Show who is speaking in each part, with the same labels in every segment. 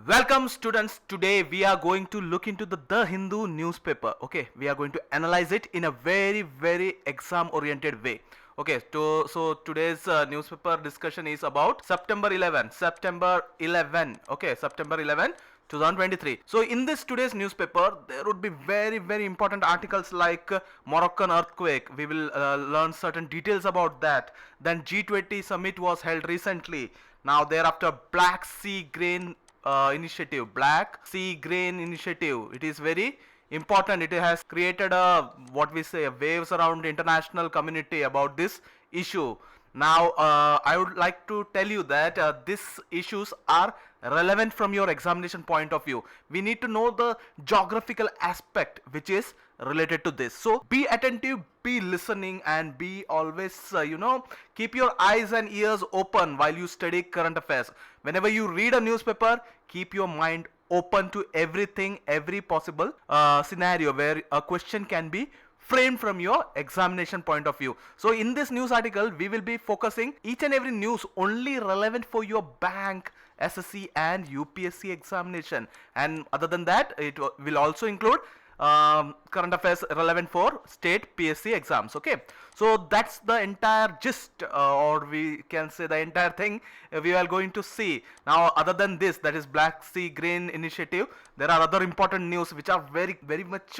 Speaker 1: Welcome students. Today we are going to look into the Hindu newspaper. Okay, we are going to analyze it in a very exam oriented way. Okay, so today's newspaper discussion is about September 11. September 11. Okay, September 11. 2023. So in this today's newspaper there would be very important articles like Moroccan earthquake. We will learn certain details about that. Then G20 summit was held recently. Now thereafter Black Sea Grain Initiative. It is very important. It has created a what we say waves around the international community about this issue. Now I would like to tell you that these issues are relevant from your examination point of view. We need to know the geographical aspect which is related to this. So be attentive, be listening, and be always keep your eyes and ears open while you study current affairs. Whenever you read a newspaper, keep your mind open to everything, every possible scenario where a question can be framed from your examination point of view. So in this news article we will be focusing each and every news only relevant for your bank, SSC and UPSC examination, and other than that it will also include current affairs relevant for state PSC exams. Okay, so that's the entire gist, or we can say the entire thing we are going to see. Now other than this, that is Black Sea Grain Initiative, there are other important news which are very much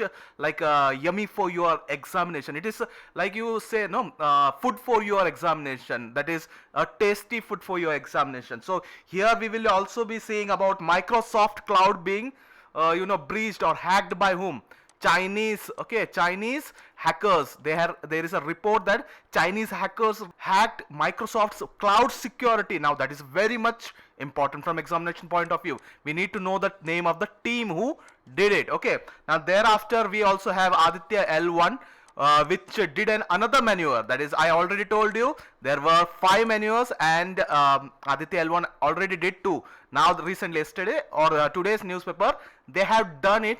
Speaker 1: yummy for your examination. It is like you say food for your examination, that is a tasty food for your examination. So here we will also be seeing about Microsoft cloud being breached or hacked by whom? Chinese. Okay, Chinese hackers. There is a report that Chinese hackers hacked Microsoft's cloud security. Now that is very much important from examination point of view. We need to know the name of the team who did it. Okay, now thereafter we also have Aditya L1, which did another maneuver. That is, I already told you there were 5 maneuvers, and Aditya L1 already did 2. Now recently, yesterday or today's newspaper, they have done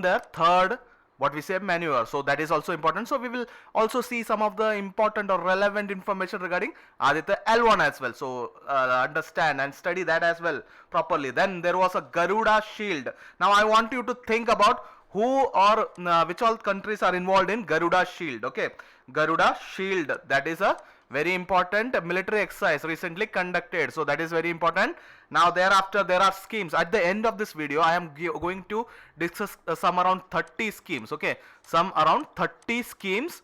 Speaker 1: their third what we say maneuver. So that is also important. So we will also see some of the important or relevant information regarding Aditya L1 as well. So understand and study that as well properly. Then there was a Garuda shield. Now I want you to think about who or which all countries are involved in Garuda shield. Okay, Garuda shield, that is a very important military exercise recently conducted. So that is very important. Now thereafter there are schemes. At the end of this video I am going to discuss some around 30 schemes. Okay, some around 30 schemes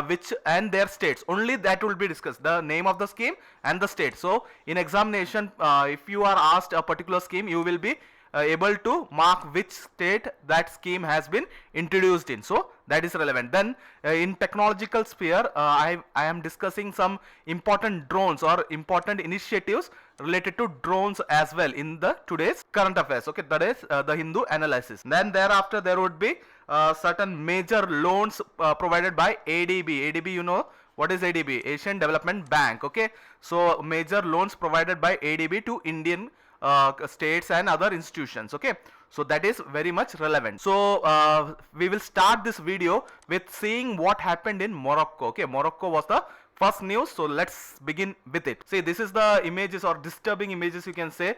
Speaker 1: which and their states. Only that will be discussed, the name of the scheme and the state. So in examination if you are asked a particular scheme, you will be able to mark which state that scheme has been introduced in. So that is relevant. Then in technological sphere I am discussing some important drones or important initiatives related to drones as well in the today's current affairs. Okay, that is the Hindu analysis. Then thereafter there would be certain major loans provided by ADB. ADB, you know what is ADB? Asian Development Bank. Okay, so major loans provided by ADB to Indian states and other institutions. Okay, so that is very much relevant. So we will start this video with seeing what happened in Morocco. Okay, Morocco was the first news, so let's begin with it. See, this is the images or disturbing images, you can say,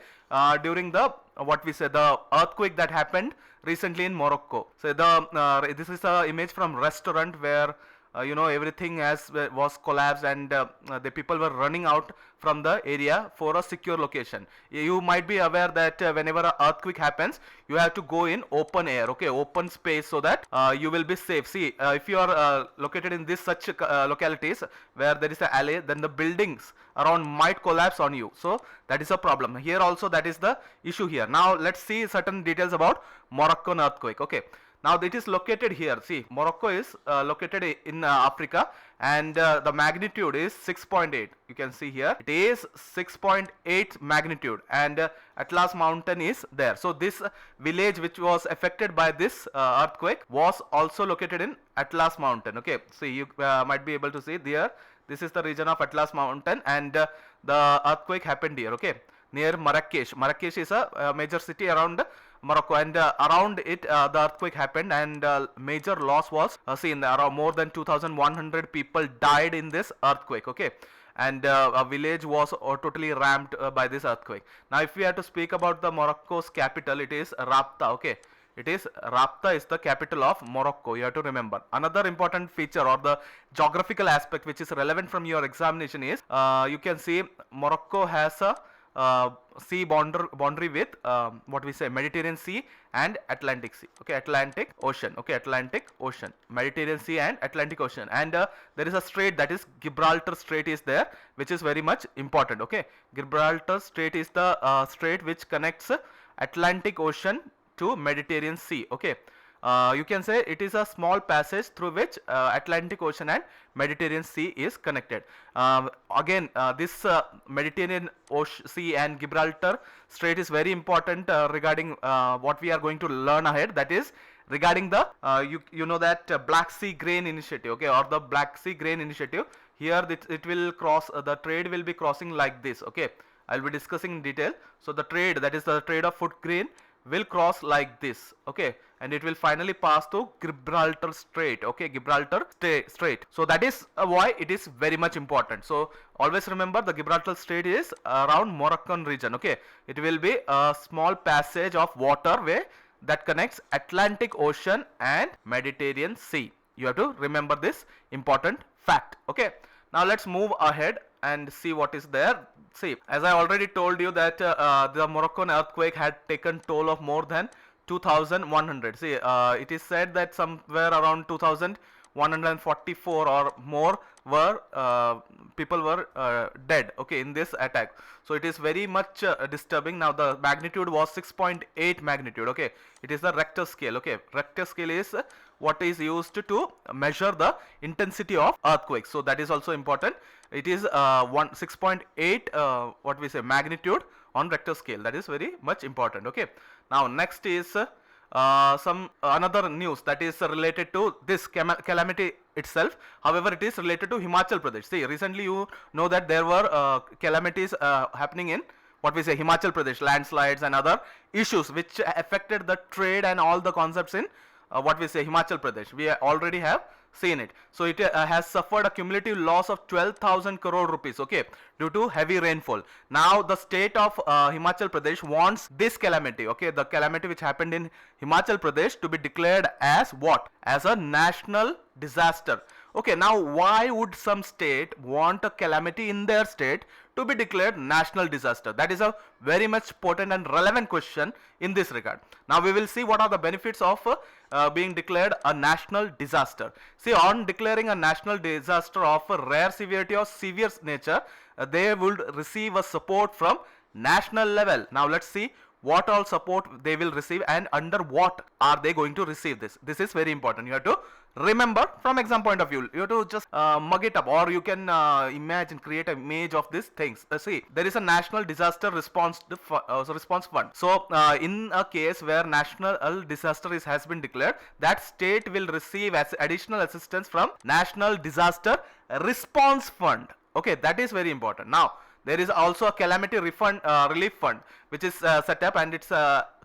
Speaker 1: during the what we say the earthquake that happened recently in Morocco. So this is a image from restaurant where everything was collapsed, and the people were running out from the area for a secure location. You might be aware that whenever an earthquake happens, you have to go in open air. Okay, open space, so that you will be safe. See, if you are located in this such localities where there is an alley, then the buildings around might collapse on you. So that is a problem. Here also that is the issue here. Now let's see certain details about Moroccan earthquake. Okay, now it is located here. See, Morocco is located in Africa, and the magnitude is 6.8. You can see here it is 6.8 magnitude, and Atlas mountain is there. So this village which was affected by this earthquake was also located in Atlas mountain. Okay, see, you might be able to see there. This is the region of Atlas mountain, and the earthquake happened here. Okay, near Marrakesh. Marrakesh is a major city around Morocco, and around it the earthquake happened, and major loss was seen. Around more than 2,100 people died in this earthquake. Okay, and a village was totally rammed by this earthquake. Now if we have to speak about the Morocco's capital, it is Rabta. Okay, it is Rabta is the capital of Morocco. You have to remember. Another important feature or the geographical aspect which is relevant from your examination is you can see Morocco has a sea boundary with what we say Mediterranean Sea and Atlantic Sea. Okay, Atlantic Ocean. Okay, Atlantic Ocean, Mediterranean Sea and Atlantic Ocean, and there is a strait, that is Gibraltar Strait is there, which is very much important. Okay, Gibraltar Strait is the strait which connects Atlantic Ocean to Mediterranean Sea. Okay, you can say it is a small passage through which Atlantic Ocean and Mediterranean Sea is connected. Again, this Mediterranean Ocean, Sea and Gibraltar Strait is very important regarding what we are going to learn ahead. That is regarding the you know that Black Sea Grain Initiative. Okay, or the Black Sea Grain Initiative. Here it will cross the trade will be crossing like this. Okay, I'll be discussing in detail. So the trade, that is the trade of food grain, will cross like this. Okay, and it will finally pass through Gibraltar Strait. Okay, Gibraltar Strait. So that is why it is very much important. So always remember the Gibraltar Strait is around Moroccan region. Okay, it will be a small passage of waterway that connects Atlantic Ocean and Mediterranean Sea. You have to remember this important fact. Okay, now let's move ahead and see what is there. See, as I already told you that the Moroccan earthquake had taken toll of more than 2,100. See, it is said that somewhere around 2,144 or more were people were dead. Okay, in this attack. So it is very much disturbing. Now the magnitude was 6.8 magnitude. Okay, it is the Richter scale. Okay, Richter scale is what is used to measure the intensity of earthquakes. So that is also important. It is 6.8 what we say magnitude on Richter scale. That is very much important. Okay, now next is some another news that is related to this calamity itself. However, it is related to Himachal Pradesh. See, recently you know that there were calamities happening in what we say Himachal Pradesh, landslides and other issues which affected the trade and all the concepts in what we say Himachal Pradesh. We already have seen it. So it has suffered a cumulative loss of 12,000 crore rupees. Okay, due to heavy rainfall. Now the state of Himachal Pradesh wants this calamity, okay, the calamity which happened in Himachal Pradesh, to be declared as what? As a national disaster. Okay, now why would some state want a calamity in their state to be declared national disaster? That is a very much important and relevant question in this regard. Now we will see what are the benefits of being declared a national disaster. See, on declaring a national disaster of a rare severity or severe nature, they would receive a support from national level. Now let's see what all support they will receive and under what are they going to receive this. This is very important. You have to remember from exam point of view. You have to just mug it up, or you can imagine, create an image of these things. See, there is a national disaster response fund. So in a case where national disaster has been declared, that state will receive as additional assistance from national disaster response fund. Okay, that is very important. Now there is also a calamity relief fund which is set up, and its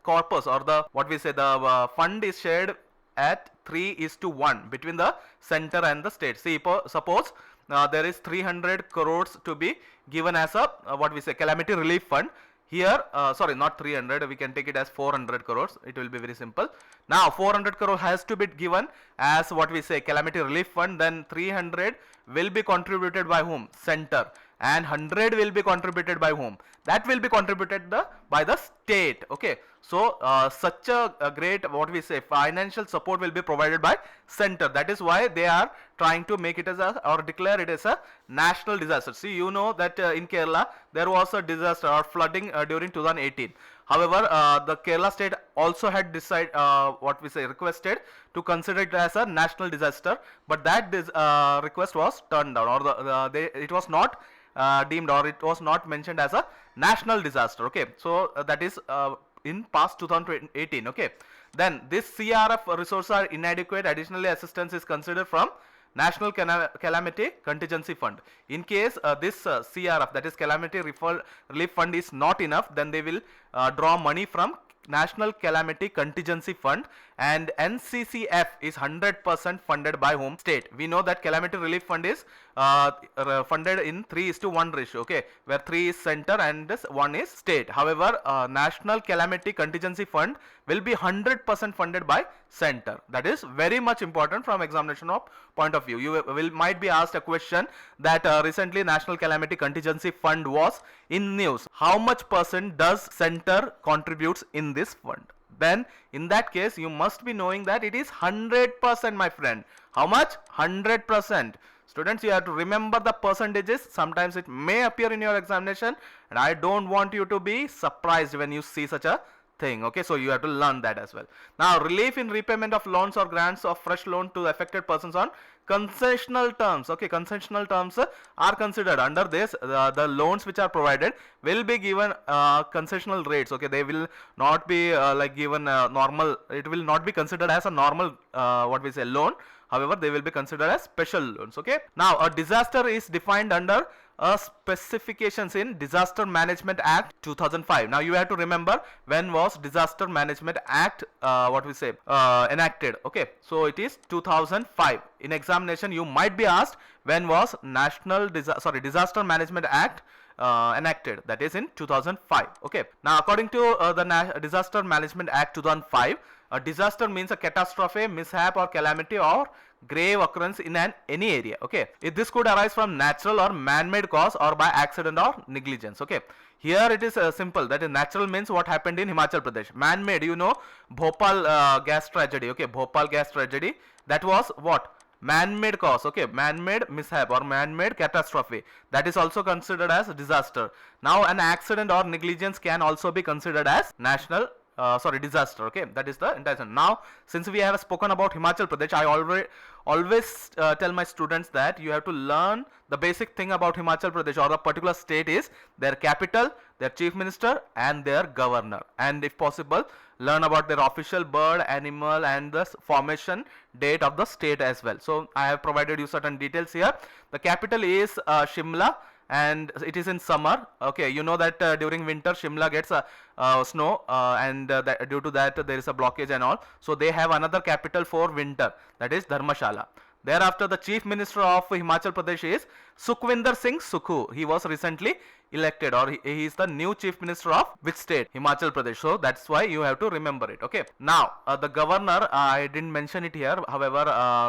Speaker 1: corpus, or the what we say the fund is shared at 3:1 between the center and the state. See, suppose there is 300 crores to be given as a what we say calamity relief fund. Here, sorry, not 300, we can take it as 400 crores. It will be very simple. Now 400 crore has to be given as what we say calamity relief fund. Then 300 will be contributed by whom? Center. And 100 will be contributed by whom? That will be contributed by the state. Okay, so such a great what we say financial support will be provided by center. That is why they are trying to make it as a, or declare it as a national disaster. See, you know that in Kerala there was a disaster or flooding during 2018. However, the Kerala state also had what we say requested to consider it as a national disaster, but that request was turned down, or it was not deemed, or it was not mentioned as a national disaster. Okay, so that is in past 2018. Okay, then this CRF resources are inadequate. Additionally, assistance is considered from National Calamity Contingency Fund. In case this CRF, that is Calamity Relief Fund, is not enough, then they will draw money from National Calamity Contingency Fund, and NCCF is 100% funded by whom? State. We know that calamity relief fund is funded in 3:1 ratio, okay, where 3 is center and this 1 is state. However, national calamity contingency fund will be 100% funded by center. That is very much important from examination of point of view. You will might be asked a question that recently national calamity contingency fund was in news. How much percent does center contributes in this fund? Then in that case you must be knowing that it is 100%, my friend. How much? 100%. Students, you have to remember the percentages. Sometimes it may appear in your examination, and I don't want you to be surprised when you see such a thing. Okay, so you have to learn that as well. Now, relief in repayment of loans or grants of fresh loan to affected persons on concessional terms. Okay, concessional terms are considered under this. The loans which are provided will be given concessional rates. Okay, they will not be like given normal. It will not be considered as a normal what we say loan. However, they will be considered as special loans. Okay. Now, a disaster is defined under specifications in Disaster Management Act 2005. Now, you have to remember when was Disaster Management Act what we say enacted. Okay. So, it is 2005. In examination, you might be asked when was Disaster Management Act enacted. That is in 2005. Okay. Now, according to the Disaster Management Act 2005, a disaster means a catastrophe, mishap or calamity or grave occurrence in any area. Okay. This could arise from natural or man-made cause or by accident or negligence. Okay. Here it is simple. That is, natural means what happened in Himachal Pradesh. Man-made, you know, Bhopal gas tragedy. Okay. Bhopal gas tragedy. That was what? Man-made cause. Okay. Man-made mishap or man-made catastrophe. That is also considered as a disaster. Now, an accident or negligence can also be considered as national disaster. Okay, that is the intention. Now, since we have spoken about Himachal Pradesh, I always tell my students that you have to learn the basic thing about Himachal Pradesh or a particular state is their capital, their chief minister and their governor, and if possible learn about their official bird, animal and the formation date of the state as well. So I have provided you certain details here. The capital is Shimla, and it is in summer. Okay, you know that during winter Shimla gets snow and due to that there is a blockage and all. So they have another capital for winter, that is Dharmashala. Thereafter, the chief minister of Himachal Pradesh is Sukhwinder Singh Sukhu. He was recently elected, or he is the new chief minister of which state? Himachal Pradesh. So that's why you have to remember it. Okay. Now the governor, I didn't mention it here. However,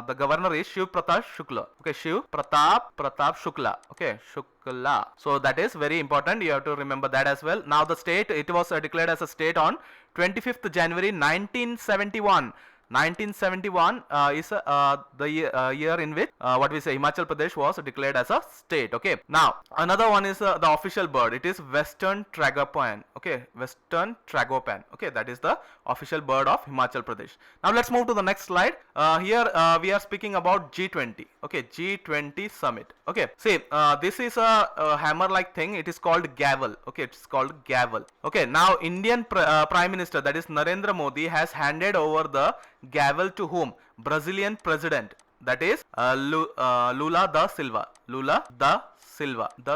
Speaker 1: the governor is Shiv Pratap Shukla. Okay, Shiv Pratap Shukla. Okay, Shukla. So that is very important. You have to remember that as well. Now the state, it was declared as a state on 25th January 1971. 1971 is the year in which what we say Himachal Pradesh was declared as a state. Okay. Now another one is the official bird. It is Western Tragopan. Okay, Western Tragopan. Okay, that is the official bird of Himachal Pradesh. Now let's move to the next slide. Here we are speaking about G20. Okay, G20 summit. Okay, see this is a hammer-like thing. It is called gavel. Okay, it's called gavel. Okay, now Indian Prime Minister, that is Narendra Modi, has handed over the gavel to whom? Brazilian president, that is Lula da Silva. Lula da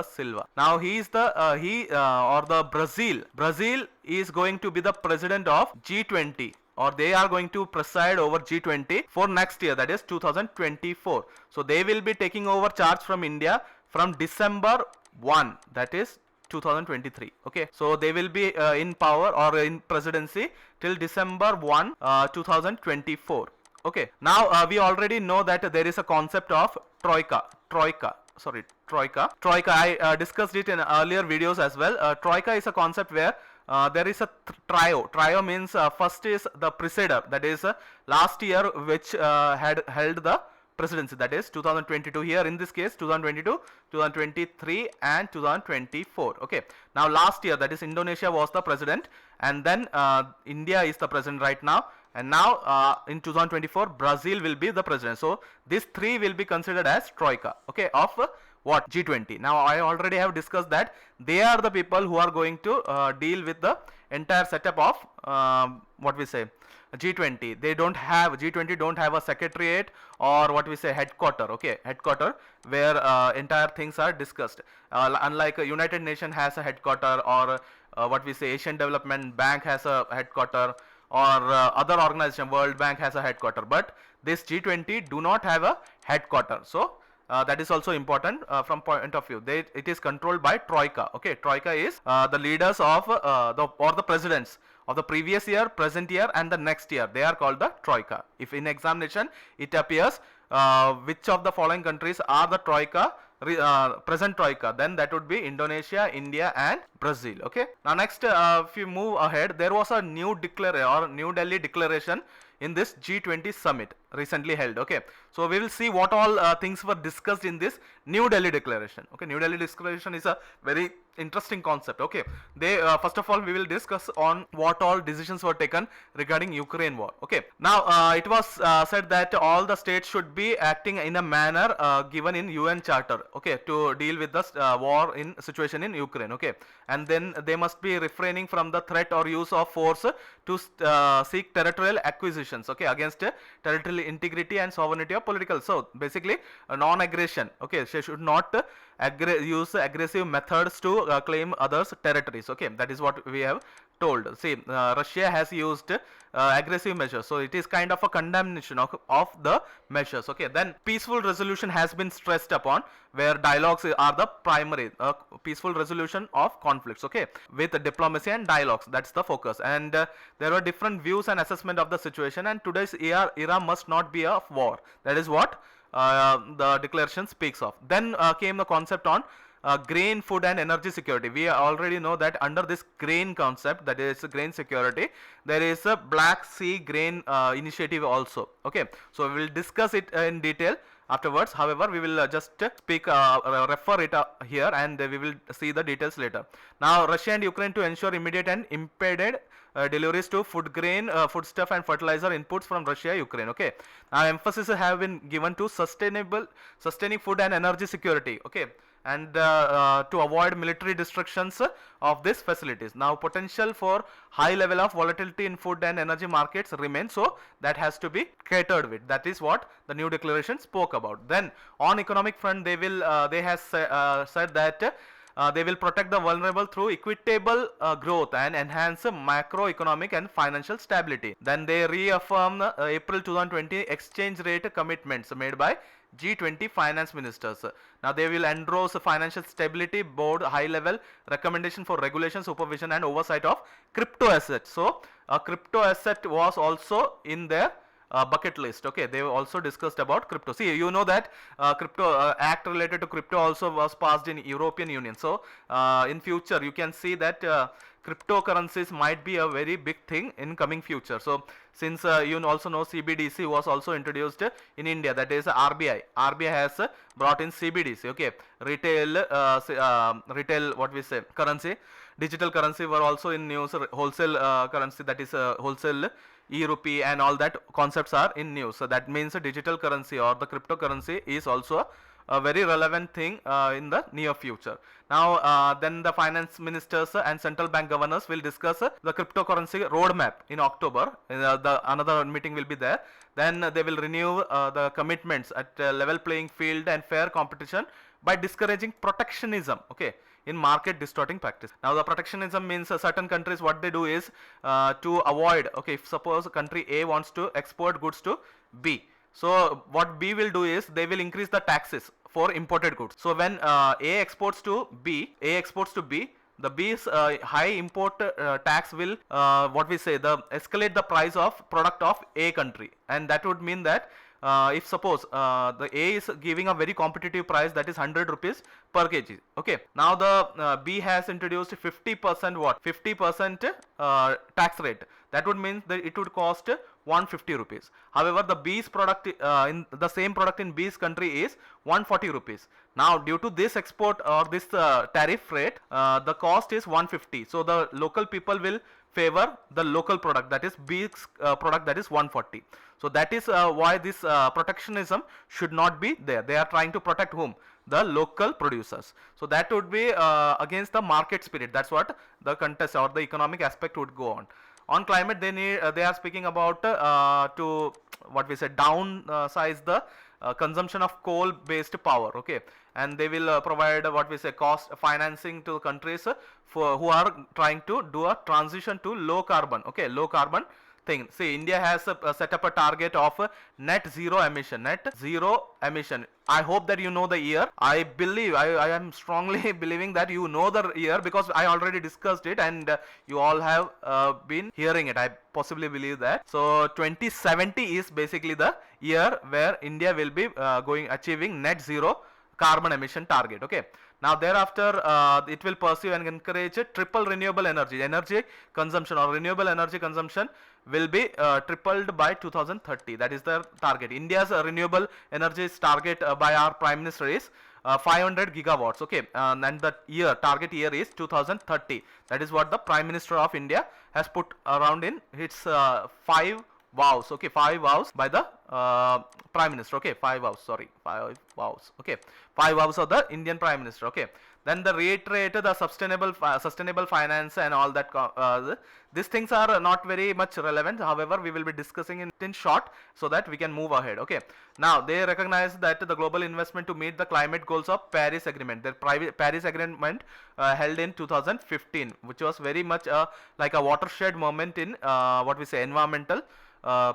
Speaker 1: Silva. Now he is the Brazil is going to be the president of G20, or they are going to preside over G20 for next year, that is 2024. So they will be taking over charge from India from December 1, that is 2023. Okay, so they will be in power or in presidency till December 1, 2024. Okay, now we already know that there is a concept of troika. I discussed it in earlier videos as well. Troika is a concept where there is a trio. Trio means first is the presider, that is last year which had held the presidency, that is 2022. Here in this case 2022, 2023 and 2024. Okay, now last year, that is Indonesia was the president, and then India is the president right now, and now in 2024 Brazil will be the president. So these three will be considered as troika, okay, of what? G20. Now I already have discussed that they are the people who are going to deal with the entire setup of what we say G20. They don't have, G20 don't have a secretariat or what we say headquarter. Okay, headquarter where entire things are discussed. Unlike United Nations has a headquarter, or what we say Asian Development Bank has a headquarter, or other organization. World Bank has a headquarter, but this G20 do not have a headquarter. So that is also important from point of view. It is controlled by Troika. Okay, Troika is the leaders of the presidents of the previous year, present year, and the next year. They are called the Troika. If in examination it appears which of the following countries are the Troika, present Troika, then that would be Indonesia, India, and Brazil. Okay. Now next, if you move ahead, there was a new New Delhi declaration in this G20 summit recently held. Okay, so we will see what all things were discussed in this New Delhi declaration. Okay, New Delhi declaration is a very interesting concept. Okay, they first of all we will discuss on what all decisions were taken regarding Ukraine war. Okay, now it was said that all the states should be acting in a manner given in UN Charter. Okay, to deal with the war in situation in Ukraine. Okay, and then they must be refraining from the threat or use of force to seek territorial acquisitions. Okay, against territorial integrity and sovereignty of political. So basically non-aggression. Okay, they should not use aggressive methods to claim others territories. Okay, that is what we have told. See, Russia has used aggressive measures, so it is kind of a condemnation of the measures. Okay, then peaceful resolution has been stressed upon, where dialogues are the primary peaceful resolution of conflicts. Okay, with diplomacy and dialogues, that's the focus. And there were different views and assessment of the situation, and today's era must not be of war. That is what the declaration speaks of. Then came the concept on grain, food, and energy security. We already know that under this grain concept, that is grain security, there is a Black Sea grain initiative also. Okay, so we will discuss it in detail afterwards. However, we will just refer it here, and we will see the details later. Now, Russia and Ukraine to ensure immediate and impeded deliveries to food grain, foodstuff, and fertilizer inputs from Russia, Ukraine. Okay, now emphasis have been given to sustaining food and energy security. Okay, and to avoid military destructions of these facilities. Now potential for high level of volatility in food and energy markets remains, so that has to be catered with. That is what the new declaration spoke about. Then on economic front, they have said that they will protect the vulnerable through equitable growth and enhance macroeconomic and financial stability. Then they reaffirm April 2020 exchange rate commitments made by G20 finance ministers. Now they will endorse financial stability board high level recommendation for regulation, supervision, and oversight of crypto assets. So a crypto asset was also in their bucket list. Okay, they also discussed about crypto. See, you know that crypto act related to crypto also was passed in European Union. So in future you can see that cryptocurrencies might be a very big thing in coming future. So since you also know CBDC was also introduced in India, that is RBI. RBI has brought in CBDC. Okay, retail what we say currency, digital currency were also in news. Wholesale currency, that is wholesale e-rupee, and all that concepts are in news. So that means a digital currency or the cryptocurrency is also a very relevant thing in the near future. Now then the finance ministers and central bank governors will discuss the cryptocurrency roadmap in October. Another meeting will be there. Then they will renew the commitments at level playing field and fair competition by discouraging protectionism. Okay, in market distorting practice. Now the protectionism means certain countries, what they do is to avoid, okay, if suppose country A wants to export goods to B, so what B will do is they will increase the taxes for imported goods. So when A exports to B, the B's high import tax will escalate the price of product of A country, and that would mean that if suppose the A is giving a very competitive price, that is 100 rupees per kg. Okay, now the B has introduced 50% 50% tax rate. That would mean that it would cost 150 rupees. However, the B's product in the same product in B's country is 140 rupees. Now due to this export or this tariff rate, the cost is 150. So the local people will favor the local product, that is B's product, that is 140. So that is why this protectionism should not be there. They are trying to protect whom? The local producers. So that would be against the market spirit. That's what the contest or the economic aspect would go on. On climate, they are speaking about to what we say downsize the consumption of coal based power. Okay, and they will provide what we say cost financing to countries for who are trying to do a transition to low carbon. Okay, low carbon thing. See, India has set up a target of net zero emission. Net zero emission. I hope that you know the year. I believe, I am strongly believing that you know the year, because I already discussed it, and you all have been hearing it. I possibly believe that. So 2070 is basically the year where India will be achieving net zero carbon emission target. Okay, now thereafter it will pursue and encourage triple renewable energy consumption, or renewable energy consumption will be tripled by 2030. That is the target. India's renewable energy target by our Prime Minister is 500 gigawatts. Okay, and the target year is 2030. That is what the Prime Minister of India has put around in its 5 vows. Okay, 5 vows by the Prime Minister. Okay, 5 vows, sorry, 5 vows. Okay, 5 vows of the Indian Prime Minister. Okay, then the reiterated the sustainable finance and all that. These things are not very much relevant. However, we will be discussing it in short so that we can move ahead. Okay, now they recognize that the global investment to meet the climate goals of Paris Agreement, the Paris Agreement held in 2015, which was very much like a watershed moment in what we say environmental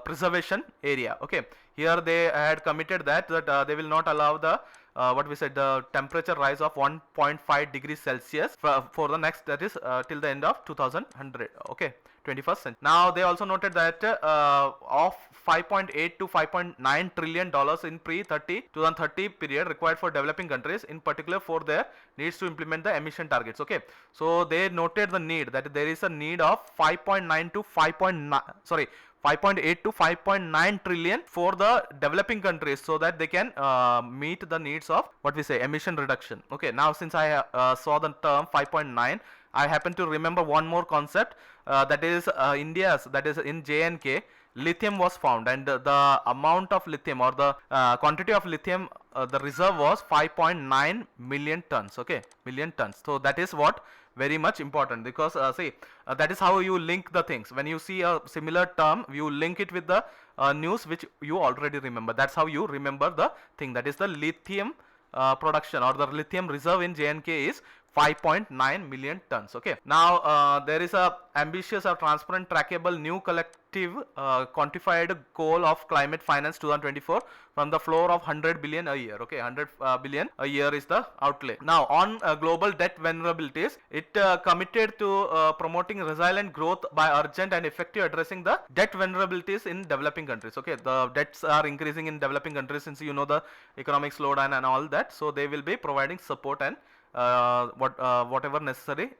Speaker 1: preservation area. Okay, here they had committed that they will not allow the what we said the temperature rise of 1.5 degrees Celsius for the next, that is till the end of 2100. Okay, 21st century. Now they also noted that of 5.8 to 5.9 trillion dollars in pre-2030 period required for developing countries, in particular for their needs to implement the emission targets. Okay, so they noted the need, that there is a need of 5.9 to 5.9 sorry 5.8 to 5.9 trillion for the developing countries, so that they can meet the needs of what we say emission reduction. Okay, now since I saw the term 5.9, I happen to remember one more concept, that is India's, that is in JNK, lithium was found, and the amount of lithium, or the quantity of lithium, the reserve was 5.9 million tons. Okay, million tons. So that is what very much important, because see, that is how you link the things. When you see a similar term, you link it with the news which you already remember. That's how you remember the thing. That is the lithium production, or the lithium reserve in JNK is 5.9 million tons. Okay, now there is a ambitious or transparent trackable new collective quantified goal of climate finance 2024 from the floor of 100 billion a year. Okay, 100 billion a year is the outlay. Now on global debt vulnerabilities, it committed to promoting resilient growth by urgent and effective addressing the debt vulnerabilities in developing countries. Okay, the debts are increasing in developing countries, since you know the economic slowdown and all that, so they will be providing support and whatever necessary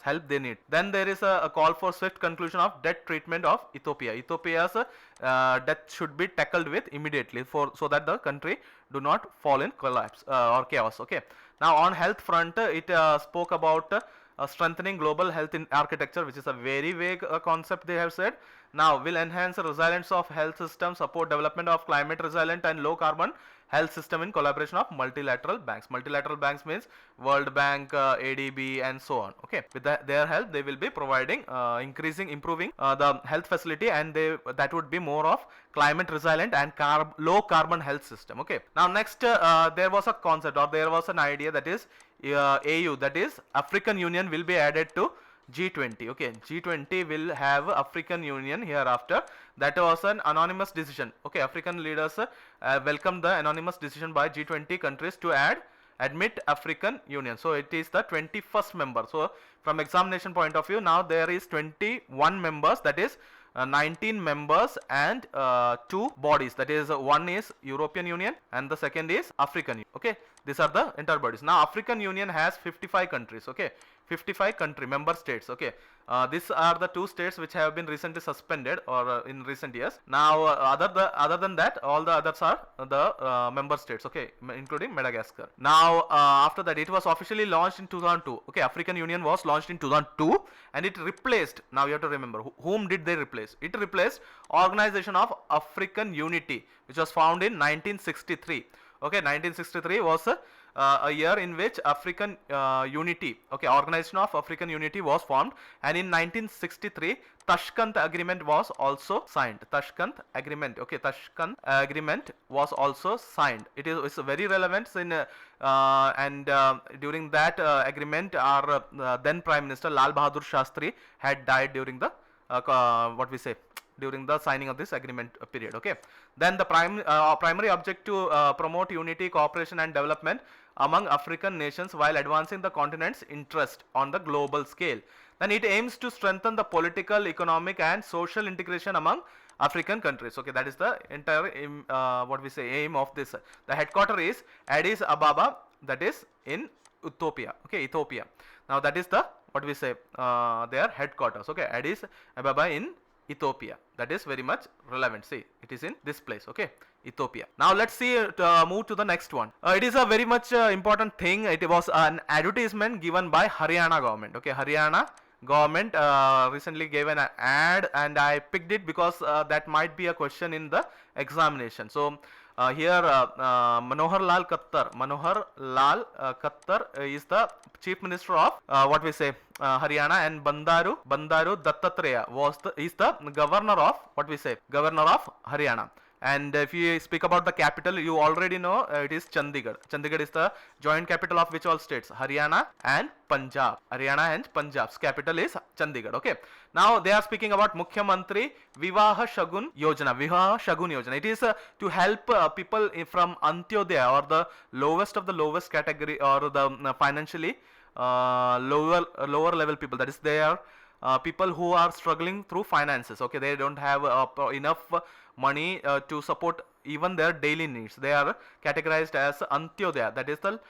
Speaker 1: help they need. Then there is a call for swift conclusion of debt treatment of Ethiopia. Ethiopia's debt should be tackled with immediately, so that the country do not fall in collapse or chaos. Okay, now on health front, it spoke about strengthening global health in architecture, which is a very vague concept they have said. Now will enhance the resilience of health system, support development of climate resilient and low carbon health system in collaboration of multilateral banks. Multilateral banks means World Bank, ADB and so on. Okay, with their help they will be providing improving the health facility, and that would be more of climate resilient and low carbon health system. Okay, now next there was a concept, or there was an idea, that is AU, that is African Union will be added to G20. Okay, G20 will have African Union hereafter. That was an anonymous decision. Okay, African leaders welcomed the anonymous decision by G20 countries to admit African Union. So it is the 21st member. So from examination point of view, now there is 21 members, that is 19 members and 2 bodies, that is one is European Union and the second is African Union. Okay, these are the entire bodies. Now African Union has 55 countries. Okay, 55 country member states. Okay, these are the 2 states which have been recently suspended, or in recent years. Now other than that, all the others are the member states. Okay, including Madagascar. Now after that, it was officially launched in 2002. Okay, African Union was launched in 2002, and it replaced, now you have to remember, whom did they replace? It replaced Organization of African Unity, which was found in 1963. Okay, 1963 was a year in which African Unity, okay, Organization of African Unity was formed, and in 1963 Tashkent Agreement was also signed. Tashkent Agreement, okay, Tashkent Agreement was also signed. It's very relevant in and during that agreement, our then Prime Minister Lal Bahadur Shastri had died during the what we say during the signing of this agreement period. Okay, then the primary object to promote unity, cooperation and development among African nations while advancing the continent's interest on the global scale. Then it aims to strengthen the political, economic and social integration among African countries. Okay, that is the entire what we say aim of this. The headquarter is Addis Ababa, that is in Ethiopia. Okay, Ethiopia. Now that is the what we say their headquarters. Okay, Addis Ababa in Ethiopia. That is very much relevant. See, it is in this place. Okay, Ethiopia. Now let's see move to the next one. It is a very much important thing. It was an advertisement given by Haryana government. Okay, Haryana government recently gave an ad, and I picked it because that might be a question in the examination. So here Manohar Lal Khattar is the chief minister of what we say Haryana, and Bandaru Dattatreya is the governor of what we say governor of Haryana. And if you speak about the capital, you already know it is Chandigarh. Chandigarh is the joint capital of which all states? Haryana and Punjab. Haryana and Punjab's capital is Chandigarh. Okay. Now they are speaking about Mukhyamantri Vivaha Shagun Yojana. Vivaha Shagun Yojana. It is to help people from Antyodaya, or the lowest of the lowest category, or the financially lower level people. That is, they are people who are struggling through finances. Okay, they don't have enough money to support even their daily needs. They are categorized as Antyodaya. That is the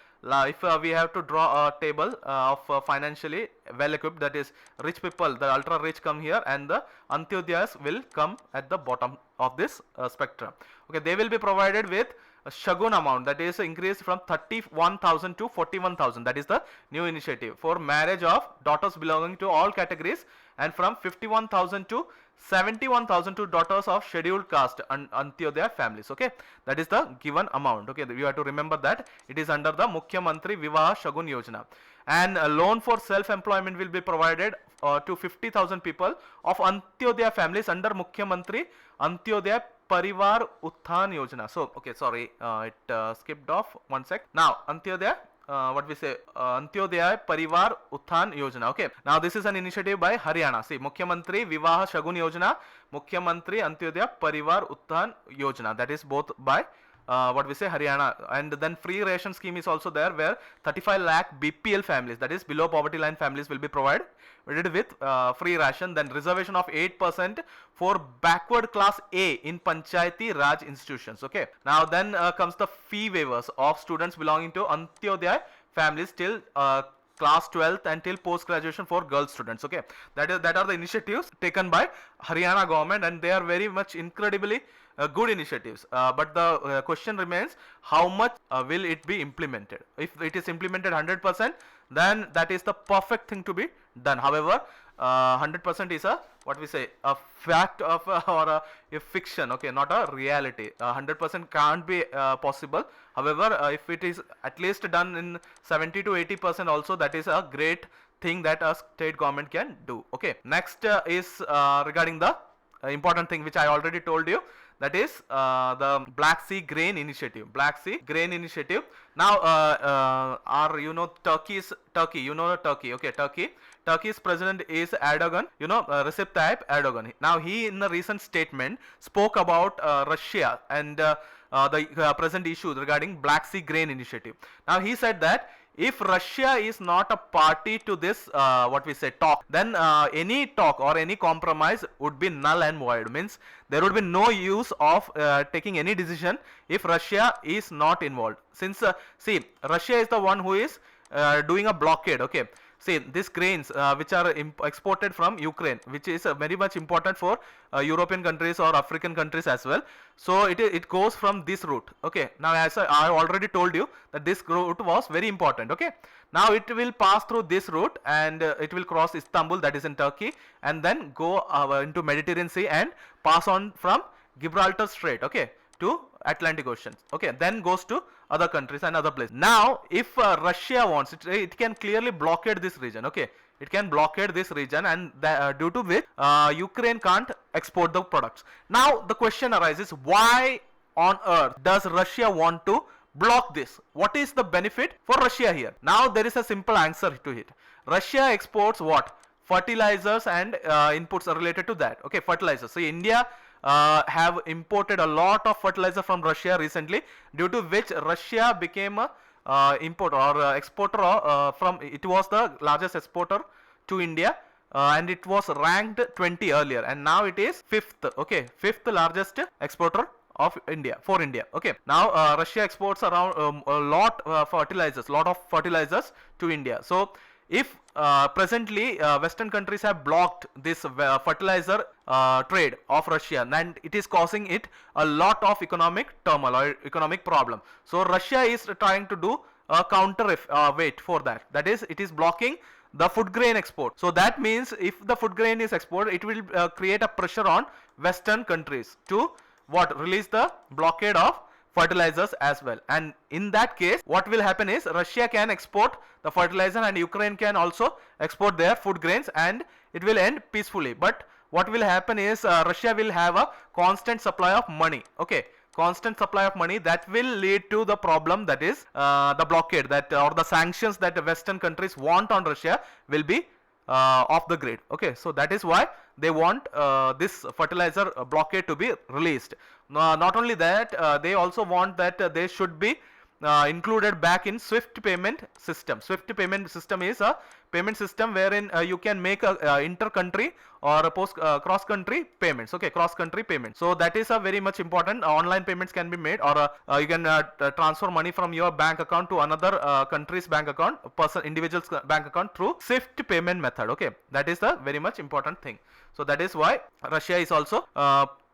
Speaker 1: if we have to draw a table of financially well equipped, that is rich people, the ultra rich come here, and the Antyodayas will come at the bottom of this spectrum. Okay, they will be provided with a Shagun amount, that is increased from 31,000 to 41,000. That is the new initiative for marriage of daughters belonging to all categories, and from 51,000 to 71,000 to daughters of scheduled caste and Antyodaya families. Okay, that is the given amount. Okay, you have to remember that it is under the Mukhyamantri Vivaha Shagun Yojana. And a loan for self-employment will be provided to 50,000 people of Antyodaya families under Mukhyamantri Antyodaya Parivar Utthan Yojana. So, okay, sorry, it skipped off one sec. Now, Antyodaya, what we say, Antyodaya Parivar Utthan Yojana. Okay, now this is an initiative by Haryana. See, Mukhyamantri Vivaha Shagun Yojana, Mukhyamantri Antyodaya Parivar Utthan Yojana. That is both by what we say Haryana. And then free ration scheme is also there, where 35 lakh BPL families, that is below poverty line families, will be provided with free ration. Then reservation of 8% for backward class A in Panchayati Raj institutions. Okay, now then comes the fee waivers of students belonging to Antyodaya families till class 12th until post graduation for girl students. Okay, that are the initiatives taken by Haryana government, and they are very much incredibly good initiatives, but the question remains, how much will it be implemented? If it is implemented 100%, then that is the perfect thing to be done. However, 100% is a what we say a fact of or a fiction. Okay, not a reality. 100% can't be possible. However, if it is at least done in 70 to 80% also, that is a great thing that a state government can do. Okay, next is regarding the important thing which I already told you, that is the Black Sea Grain Initiative. Black Sea Grain Initiative. Now, Turkey. You know Turkey. Okay, Turkey. Turkey's president is Erdogan. You know Recep Tayyip Erdogan. Now, he in a recent statement spoke about Russia and the present issue regarding Black Sea Grain Initiative. Now, he said that if Russia is not a party to this what we say talk, then any talk or any compromise would be null and void. Means there would be no use of taking any decision if Russia is not involved. Since see, Russia is the one who is doing a blockade. Okay, see, these grains which are exported from Ukraine, which is very much important for European countries or African countries as well. So it goes from this route. Okay, now as I already told you that this route was very important. Okay, now it will pass through this route, and it will cross Istanbul, that is in Turkey, and then go into Mediterranean Sea and pass on from Gibraltar Strait, okay, to Atlantic Ocean. Okay, then goes to other countries and other places. Now, if Russia wants it can clearly blockade this region. Okay, it can blockade this region, and due to which Ukraine can't export the products. Now, the question arises: why on earth does Russia want to block this? What is the benefit for Russia here? Now, there is a simple answer to it. Russia exports what? fertilizers and inputs are related to that. Okay, fertilizers. So India have imported a lot of fertilizer from Russia recently, due to which Russia became a importer or exporter from, it was the largest exporter to India, and it was ranked 20 earlier, and now it is fifth. Okay, fifth largest exporter of India, for India. Okay, now Russia exports around a lot lot of fertilizers to India. So if presently Western countries have blocked this fertilizer trade of Russia, and it is causing it a lot of economic turmoil or economic problem. So Russia is trying to do a counter weight for that. That is, it is blocking the food grain export. So that means if the food grain is exported, it will create a pressure on Western countries to what, release the blockade of fertilizers as well. And in that case, what will happen is Russia can export the fertilizer and Ukraine can also export their food grains, and it will end peacefully. But what will happen is Russia will have a constant supply of money. Okay, constant supply of money, that will lead to the problem, that is the blockade that or the sanctions that the Western countries want on Russia will be off the grid. Okay, so that is why they want this fertilizer blockade to be released. Not only that, they also want that they should be included back in Swift payment system. Swift payment system is a payment system wherein you can make a inter-country or a cross-country payments. Okay, cross-country payments. So that is a very much important. Online payments can be made, or you can transfer money from your bank account to another country's bank account, individual's bank account through Swift payment method. Okay, that is the very much important thing. So that is why Russia is also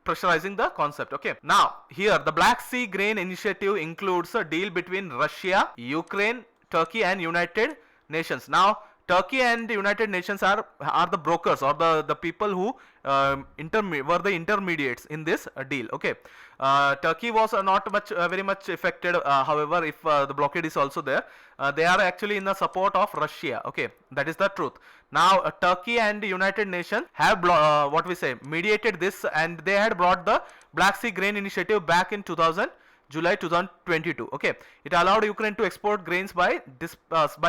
Speaker 1: pressurizing the concept. Okay, now here the Black Sea Grain Initiative includes a deal between Russia, Ukraine, Turkey and United Nations. Now Turkey and the United Nations are the brokers, or the people who were the intermediates in this deal. Okay, Turkey was not very much affected. However, if the blockade is also there, they are actually in the support of Russia. Okay, that is the truth. Now Turkey and the United Nations have what we say mediated this, and they had brought the Black Sea Grain Initiative back in July 2022. Okay, it allowed Ukraine to export grains by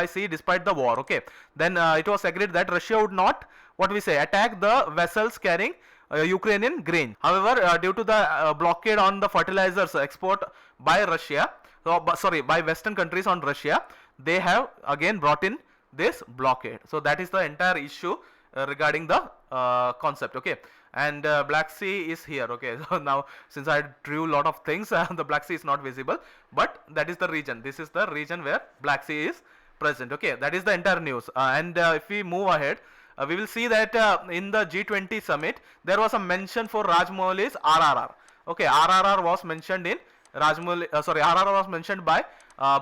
Speaker 1: sea despite the war. Okay, then it was agreed that Russia would not, what we say, attack the vessels carrying Ukrainian grain. However, due to the blockade on the fertilizers export by Russia, by Western countries on Russia, they have again brought in this blockade. So that is the entire issue regarding the concept. Okay, and Black Sea is here. Okay, so now since I drew a lot of things, the Black Sea is not visible, but that is the region. This is the region where Black Sea is present. Okay, that is the entire news. And if we move ahead, we will see that in the G20 summit there was a mention for Rajmouli's RRR. Okay, RRR was mentioned in RRR was mentioned by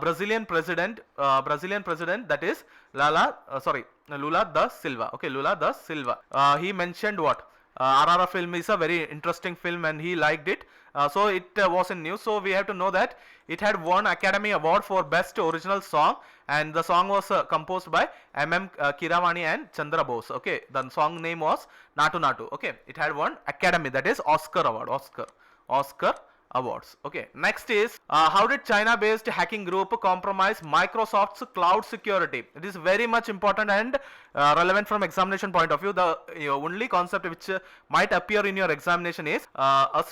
Speaker 1: Brazilian president, that is Lula da Silva. Okay, Lula da Silva. He mentioned what? RRR film is a very interesting film and he liked it. So it was in news. So we have to know that it had won Academy Award for Best Original Song, and the song was composed by M.M. Kiravani and Chandra Bose. Okay, the song name was Natu Natu. Okay, it had won Academy, that is Oscar Award. Oscar Awards. Okay, next is how did China-based hacking group compromise Microsoft's cloud security? It is very much important and relevant from examination point of view. The only concept which might appear in your examination is a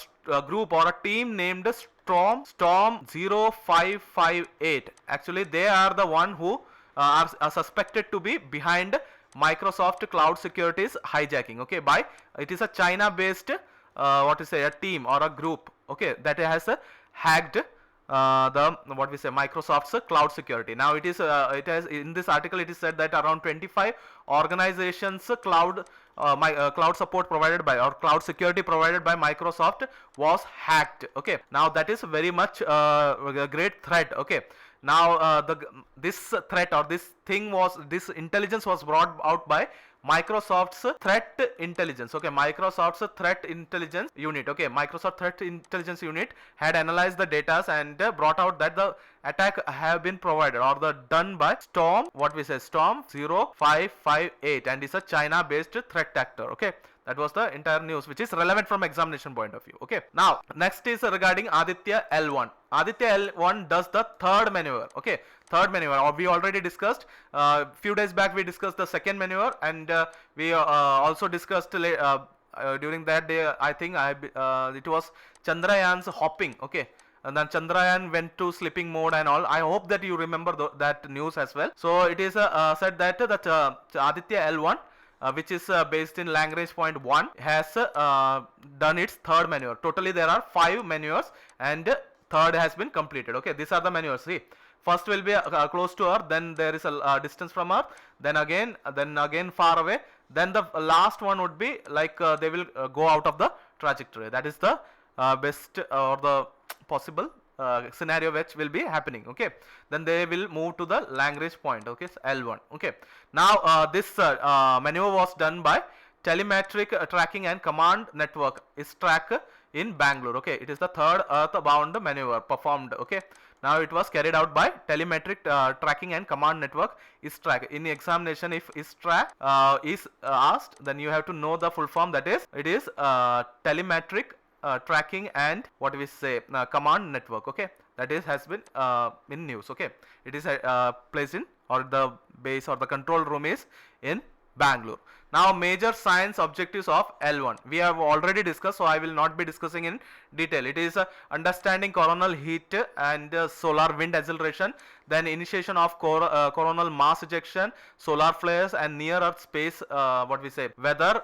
Speaker 1: group or a team named Storm 0558. Actually, they are the one who are suspected to be behind Microsoft cloud security's hijacking. Okay, it is a China-based a team or a group, okay, that has hacked Microsoft's cloud security. Now it has in this article it is said that around 25 organizations cloud support provided by, or cloud security provided by Microsoft was hacked. Okay, now that is very much a great threat. Okay, now this threat or this intelligence was brought out by Microsoft's threat intelligence. Okay, Microsoft's threat intelligence unit. Okay, Microsoft threat intelligence unit had analyzed the data and brought out that the attack have been provided or done by Storm 0558, and is a China based threat actor. Okay, That was the entire news which is relevant from examination point of view. Okay. Now next is regarding Aditya L1. Aditya L1 does the third maneuver. Okay. Third maneuver. We already discussed few days back. We discussed the second maneuver, and we also discussed during that day. I think it was Chandrayaan's hopping. Okay. And then Chandrayaan went to sleeping mode and all. I hope that you remember that news as well. So it is said that Aditya L1, which is based in Lagrange point 1, has done its third maneuver. Totally there are 5 maneuvers, and third has been completed. Okay, these are the maneuvers. See, first will be close to Earth, then there is a distance from Earth, then again far away, then the last one would be like they will go out of the trajectory. That is the best or the possible scenario which will be happening. Okay, then they will move to the Lagrange point. Okay, so L1. Okay, now this maneuver was done by telemetric tracking and command network ISTRAC in Bangalore. Okay, it is the third earthbound maneuver performed. Okay, now it was carried out by telemetric tracking and command network ISTRAC. In examination, if ISTRAC is asked, then you have to know the full form. That is, it is telemetric tracking and what we say command network. Okay, that is has been in news. Okay, it is placed in, or the base or the control room is in Bangalore. Now major science objectives of L1 we have already discussed, so I will not be discussing in detail. It is understanding coronal heat and solar wind acceleration, then initiation of coronal mass ejection, solar flares, and near earth space what we say weather.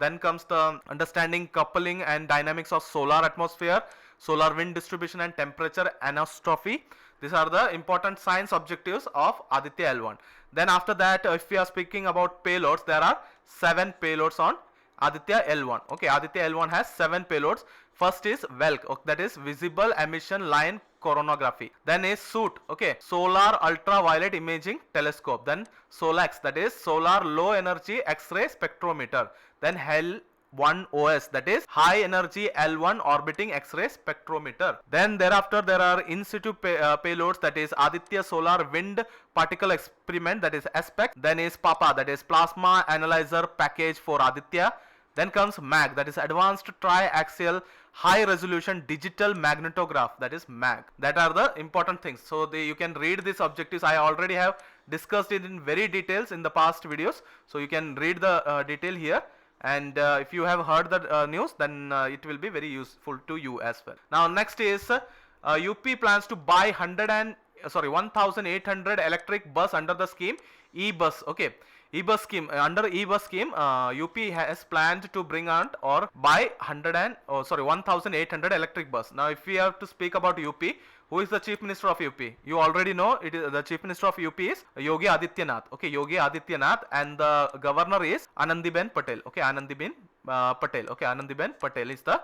Speaker 1: Then comes the understanding coupling and dynamics of solar atmosphere, solar wind distribution, and temperature anisotropy. These are the important science objectives of Aditya L1. Then after that, if we are speaking about payloads, there are 7 payloads on Aditya L1. Okay, Aditya L1 has 7 payloads. First is VELC, that is visible emission line coronagraphy. Then is SUIT, okay, solar ultraviolet imaging telescope. Then SOLAX, that is solar low energy X-ray spectrometer. Then HEL1OS, that is high energy L1 orbiting X-ray spectrometer. Then thereafter there are in situ payloads, that is Aditya solar wind particle experiment, that is ASPEC. Then is PAPA, that is plasma analyzer package for Aditya. Then comes MAG, that is advanced triaxial high resolution digital magnetograph, that is MAG. That are the important things. So you can read these objectives. I already have discussed it in very details in the past videos, so you can read the detail here. And if you have heard the news, then it will be very useful to you as well. Now next is UP plans to buy 1,800 electric bus under the scheme e-bus. Okay, e-bus scheme, under e-bus scheme UP has planned to bring out or buy 1,800 electric bus. Now if we have to speak about UP, who is the Chief Minister of UP? You already know, it is the Chief Minister of UP is Yogi Adityanath. Okay, Yogi Adityanath, and the Governor is Anandiben Patel. Okay, Anandiben Patel. Okay, Anandiben Patel is the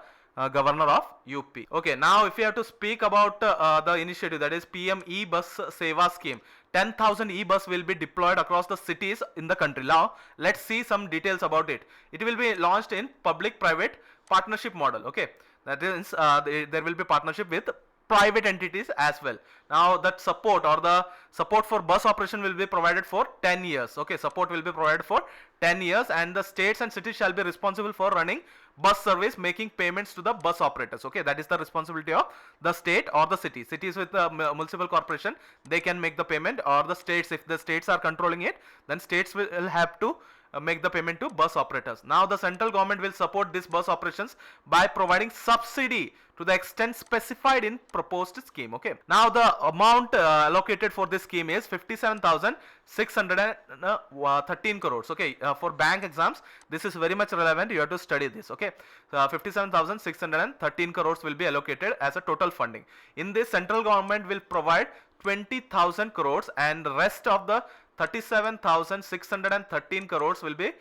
Speaker 1: Governor of UP. Okay, now if you have to speak about the initiative, that is PM e-bus Seva scheme, 10,000 e-bus will be deployed across the cities in the country. Now let's see some details about it. It will be launched in public-private partnership model. Okay, that is there will be partnership with private entities as well. Now that support or the support for bus operation will be provided for 10 years. Okay, support will be provided for 10 years, and the states and cities shall be responsible for running bus service, making payments to the bus operators. Okay, that is the responsibility of the state or the city. Cities with the municipal corporation, they can make the payment, or the states, if the states are controlling it, then states will have to make the payment to bus operators. Now the central government will support these bus operations by providing subsidy to the extent specified in proposed scheme. Okay, now the amount allocated for this scheme is 57,613 crores. Okay, for bank exams this is very much relevant, you have to study this. Okay, 57,613 crores will be allocated as a total funding. In this, central government will provide 20,000 crores, and rest of the 37,613 crores will be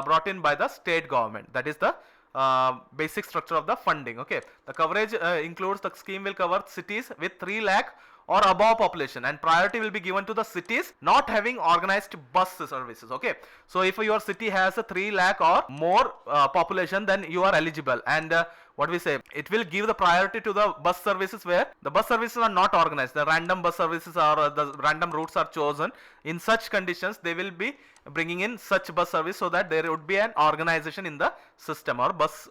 Speaker 1: brought in by the state government. That is the basic structure of the funding. Okay, the coverage includes, the scheme will cover cities with 3 lakh or above population, and priority will be given to the cities not having organized bus services. Okay, so if your city has a 3 lakh or more population, then you are eligible. And what we say, it will give the priority to the bus services where the bus services are not organized, the random bus services are the random routes are chosen. In such conditions they will be bringing in such bus service so that there would be an organization in the system or bus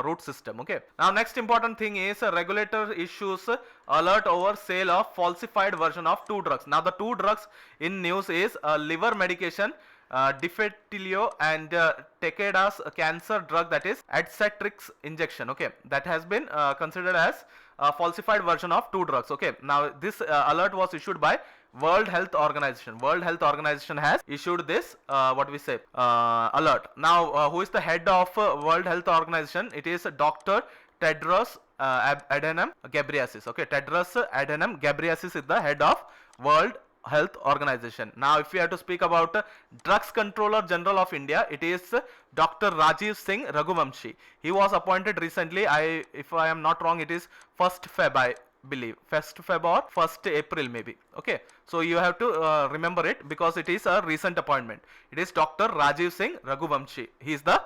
Speaker 1: route system. Okay, now next important thing is regulator issues alert over sale of falsified version of two drugs. Now the two drugs in news is liver medication, Defetilio, and Takeda's cancer drug, that is Adcetrix injection. Okay, that has been considered as a falsified version of two drugs. Okay, now this alert was issued by World Health Organization. World Health Organization has issued this what we say alert. Now who is the head of World Health Organization? It is Dr. Tedros Adhanom Ghebreyesus. Okay, Tedros Adhanom Ghebreyesus is the head of World Health Organization. Now if we have to speak about Drugs Controller General of India, it is Dr. Rajiv Singh Raghuvamshi. He was appointed recently. If I am not wrong, it is 1st Feb, I believe, 1st Feb or 1st April maybe. Okay, so you have to remember it because it is a recent appointment. It is Dr. Rajiv Singh Raghuvamshi. He is the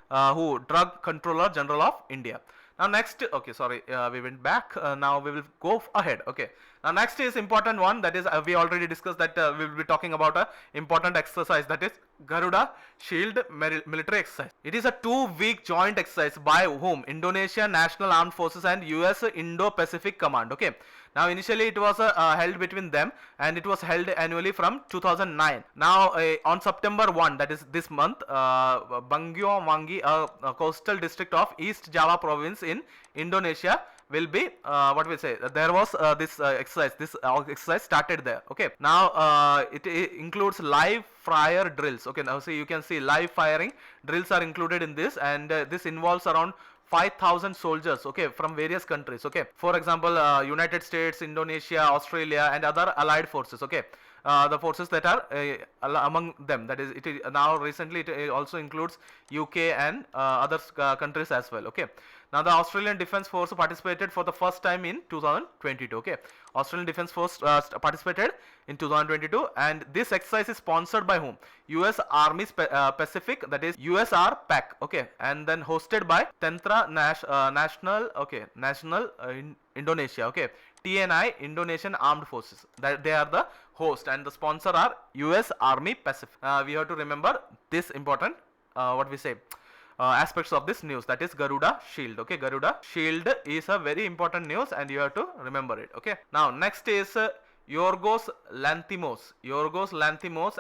Speaker 1: Drug Controller General of India. Now next, okay, sorry, we went back. Now we will go ahead. Okay, now next is important one, that is we already discussed that we will be talking about a important exercise, that is Garuda Shield military exercise. It is a 2-week joint exercise by whom? Indonesia National Armed Forces and US Indo-Pacific Command. Okay, now initially it was held between them and it was held annually from 2009. Now on September 1, that is this month, Bangyo Wangi, a coastal district of East Java province in Indonesia, will be what we say, there was this exercise. This exercise started there. Okay, now it includes live fire drills. Okay, now see, you can see live firing drills are included in this, and this involves around 5,000 soldiers, okay, from various countries. Okay, for example, United States, Indonesia, Australia, and other allied forces. Okay, the forces that are among them, that is, it is now recently it also includes UK and other countries as well. Okay, now the Australian Defence Force participated for the first time in 2022. Okay, Australian Defence Force participated in 2022, and this exercise is sponsored by whom? US Army Pacific, that is USR PAC. Okay, and then hosted by Tentra National, okay, National Indonesia. Okay, TNI, Indonesian Armed Forces, that they are the host, and the sponsor are US Army Pacific. We have to remember this important what we say aspects of this news, that is Garuda Shield. Okay, Garuda Shield is a very important news and you have to remember it. Okay, now next is Yorgos Lanthimos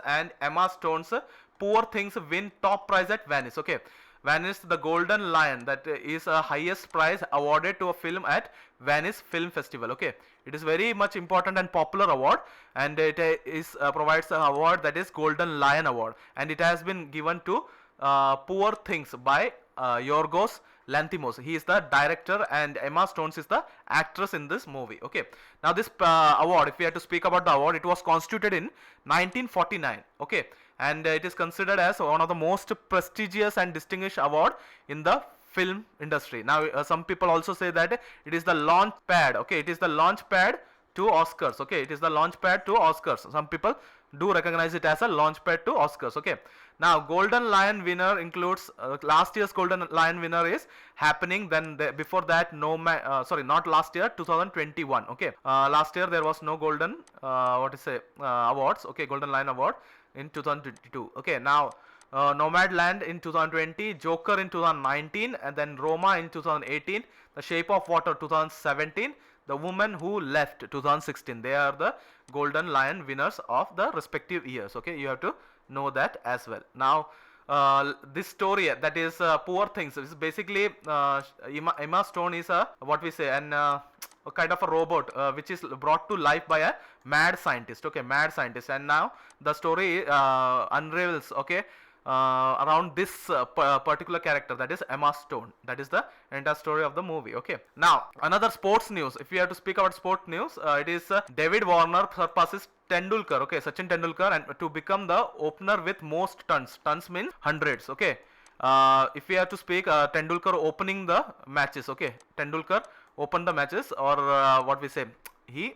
Speaker 1: and Emma Stone's Poor Things win top prize at Venice. Okay, Venice, the Golden Lion, that is a highest prize awarded to a film at Venice Film Festival. Okay, it is very much important and popular award, and it is provides an award, that is Golden Lion Award, and it has been given to Poor Things by Yorgos Lanthimos. He is the director and Emma Stone is the actress in this movie. Okay, now this award, if we have to speak about the award, it was constituted in 1949. Okay, and it is considered as one of the most prestigious and distinguished award in the film industry. Now some people also say that it is the launch pad. Okay, it is the launch pad to Oscars. Okay, it is the launch pad to Oscars. Some people do recognize it as a launch pad to Oscars. Okay, now Golden Lion winner includes last year's Golden Lion winner is happening, then before that sorry, not last year, 2021. Okay, last year there was no Golden what to say awards. Okay, Golden Lion Award in 2022. Okay, now Nomadland in 2020, Joker in 2019, and then Roma in 2018, The Shape of Water 2017, The Woman Who Left 2016. They are the Golden Lion winners of the respective years. Okay, you have to know that as well. Now this story, that is Poor Things, is basically Emma Stone is a what we say a kind of a robot which is brought to life by a mad scientist. Okay, mad scientist, and now the story unravels, okay, around this particular character, that is Emma Stone. That is the entire story of the movie. Okay, now another sports news, if we have to speak about sport news, it is David Warner surpasses Tendulkar, okay, Sachin Tendulkar, and to become the opener with most tons. Tons means hundreds. Okay, if we have to speak Tendulkar opening the matches. Okay, Tendulkar opened the matches, or what we say, he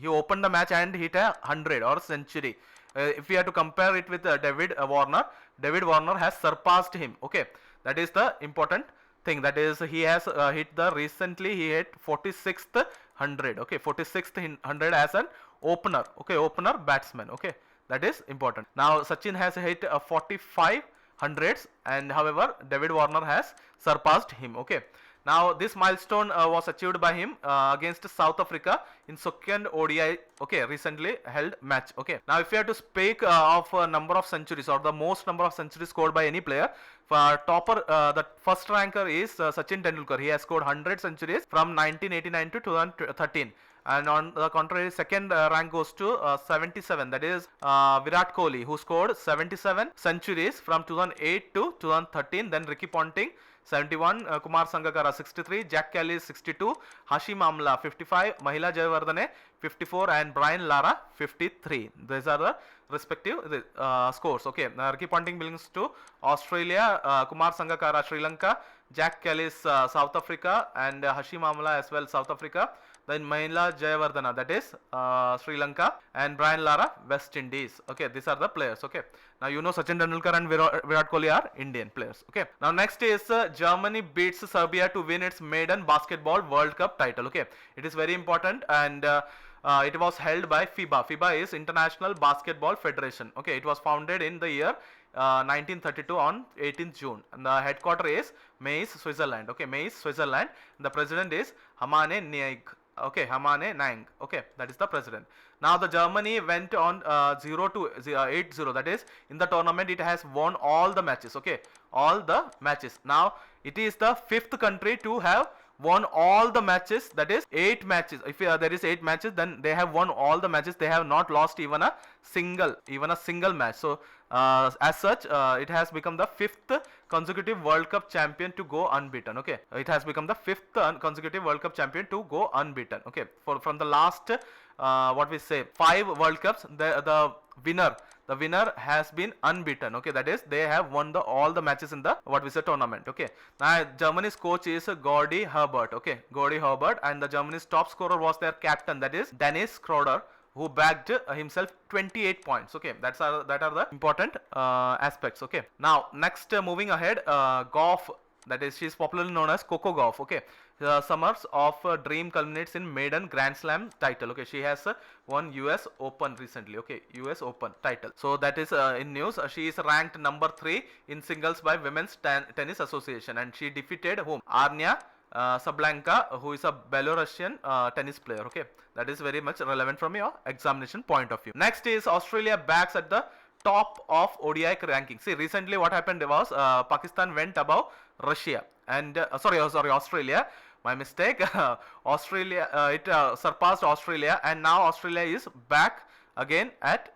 Speaker 1: opened the match and hit 100 or century. If we have to compare it with David Warner has surpassed him. Okay, that is the important thing, that is he has hit the recently he hit 46th 100, okay, 46th 100 as an opener, okay, opener batsman, okay, that is important. Now Sachin has hit 45 hundreds, and however David Warner has surpassed him, okay. Now this milestone was achieved by him against South Africa in second ODI, okay, recently held match, okay. Now if you have to speak of number of centuries or the most number of centuries scored by any player, for topper, the first ranker is Sachin Tendulkar. He has scored 100 centuries from 1989 to 2013. And on the contrary, second rank goes to 77, that is Virat Kohli, who scored 77 centuries from 2008 to 2013. Then Ricky Ponting 71, Kumar Sangakkara 63, Jack Kelly 62, Hashim Amla 55, Mahila Jayawardene 54, and Brian Lara 53. These are the respective scores, okay. Ricky Ponting belongs to Australia, Kumar Sangakkara Sri Lanka, Jack Kelly South Africa, and Hashim Amla as well South Africa. Then Mahila Jayawardena, that is Sri Lanka, and Brian Lara, West Indies. Okay, these are the players. Okay, now you know Sachin Tendulkar and Virat Kohli are Indian players. Okay, now next is Germany beats Serbia to win its maiden basketball World Cup title. Okay, it is very important, and it was held by FIBA. FIBA is International Basketball Federation. Okay, it was founded in the year 1932 on 18th June, and the headquarter is Mainz, Switzerland. Okay, Mainz, Switzerland. The president is Hamane Niang. Okay, Hamane Nang. Okay, that is the president. Now the Germany went on 0 to 8-0. That is, in the tournament it has won all the matches. Okay, all the matches. Now it is the fifth country to have won all the matches, that is 8 matches. If there is 8 matches, then they have won all the matches. They have not lost even a single match. So as such, it has become the 5th consecutive World Cup champion to go unbeaten. Okay, it has become the 5th consecutive World Cup champion to go unbeaten. Okay, from the last 5 World Cups, the winner has been unbeaten. Okay, that is, they have won all the matches in the tournament. Okay, now Germany's coach is Gordy Herbert. Okay, Gordy Herbert, and the Germany's top scorer was their captain, that is Dennis Schroeder, who bagged himself 28 points. Okay, that are the important aspects. Okay, now next, moving ahead, golf, that is, she is popularly known as Coco Gauff. Okay, summers of dream culminates in maiden Grand Slam title. Okay, she has won US Open recently. Okay, US Open title. So that is in news. She is ranked number 3 in singles by Women's Tennis Association, and she defeated whom? Arnia Sablanka, who is a Belarusian tennis player. Okay, that is very much relevant from your examination point of view. Next is Australia backs at the top of ODI ranking. See, recently what happened was Pakistan went above Russia and Australia. My mistake. Australia, it surpassed Australia, and now Australia is back again at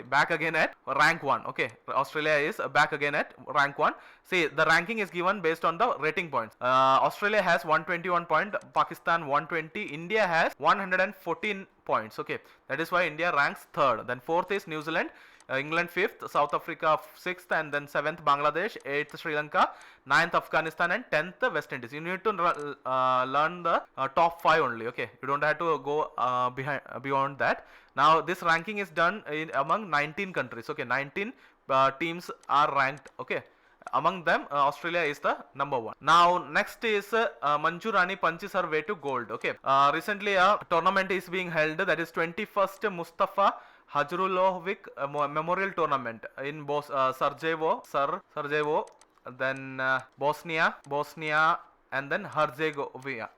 Speaker 1: back again at rank 1. Okay, Australia is back again at rank 1. See, the ranking is given based on the rating points. Australia has 121 points, Pakistan 120, India has 114 points. Okay, that is why India ranks 3rd. Then 4th is New Zealand, England 5th, South Africa 6th, and then 7th Bangladesh, 8th Sri Lanka, 9th Afghanistan, and 10th West Indies. You need to learn the top 5 only. Okay, you don't have to go beyond that. Now this ranking is done among 19 countries. Okay, 19 teams are ranked. Okay, among them Australia is the number 1. Now next is Manju Rani punches her way to gold. Okay, recently a tournament is being held, that is 21st Mustafa Hajrulovic Memorial Tournament in Sarajevo, then Bosnia, and then Herzegovina.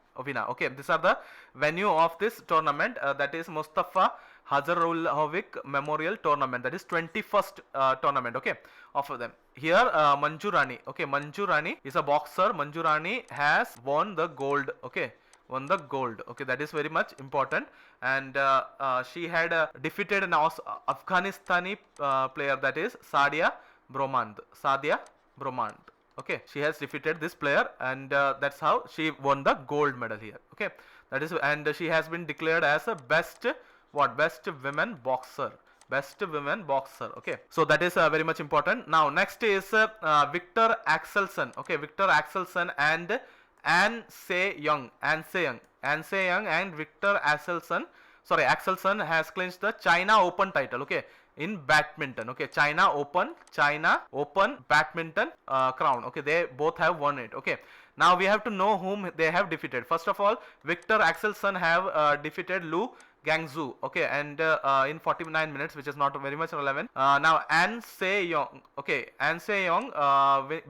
Speaker 1: Okay, these are the venue of this tournament. That is Mustafa Hajarulovic Memorial Tournament. That is 21st tournament. Okay, of them. Here Manju Rani. Okay, Manju Rani is a boxer. Manju Rani has won the gold. Okay, won the gold. Okay, that is very much important. And she had defeated an Afghanistani player, that is Sadia Bromand. Okay, she has defeated this player, and that's how she won the gold medal here. Okay, that is, and she has been declared as a best women boxer. Okay, so that is very much important. Now next is Victor Axelsen. Okay, Victor Axelsen and An Se Young and Victor Axelsen has clinched the China Open title. Okay, in badminton. Okay, China Open badminton crown. Okay, they both have won it. Okay, now we have to know whom they have defeated. First of all, Victor Axelsen have defeated Lu Gangzu. Okay, and in 49 minutes, which is not very much relevant. Now An Se Yong. Okay, An Se Yong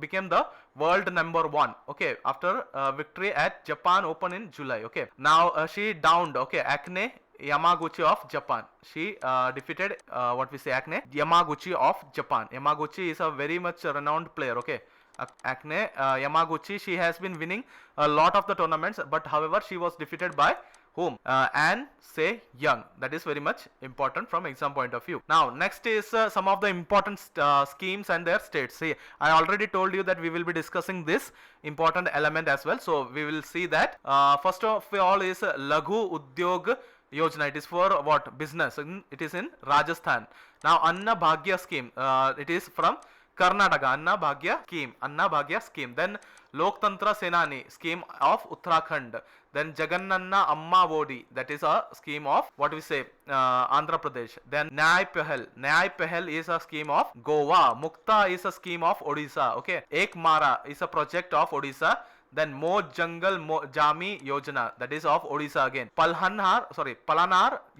Speaker 1: became the world number 1. Okay, after victory at Japan Open in July. Okay, now she downed, okay, Akane Yamaguchi of Japan. She defeated what we say, Akane Yamaguchi of Japan. Yamaguchi is a very much renowned player. Okay, Akane Yamaguchi, she has been winning a lot of the tournaments, but however she was defeated by whom? And say young. That is very much important from exam point of view. Now next is some of the important schemes and their states. See, I already told you that we will be discussing this important element as well, so we will see that. First of all is Laghu Udyog Yojana. It is for what? Business. It is in Rajasthan. Now Anna Bhagya scheme, it is from Karnataka. Anna Bhagya scheme. Then Loktantra Senani scheme of Uttarakhand. Then Jagannanna Amma Vodi, that is a scheme of what we say, Andhra Pradesh. Then Nyay Pehel is a scheme of Goa. Mukta is a scheme of Odisha. Okay, Ek Mara is a project of Odisha. Then Mo Jungle Jami Yojana, that is of Odisha again. Palanar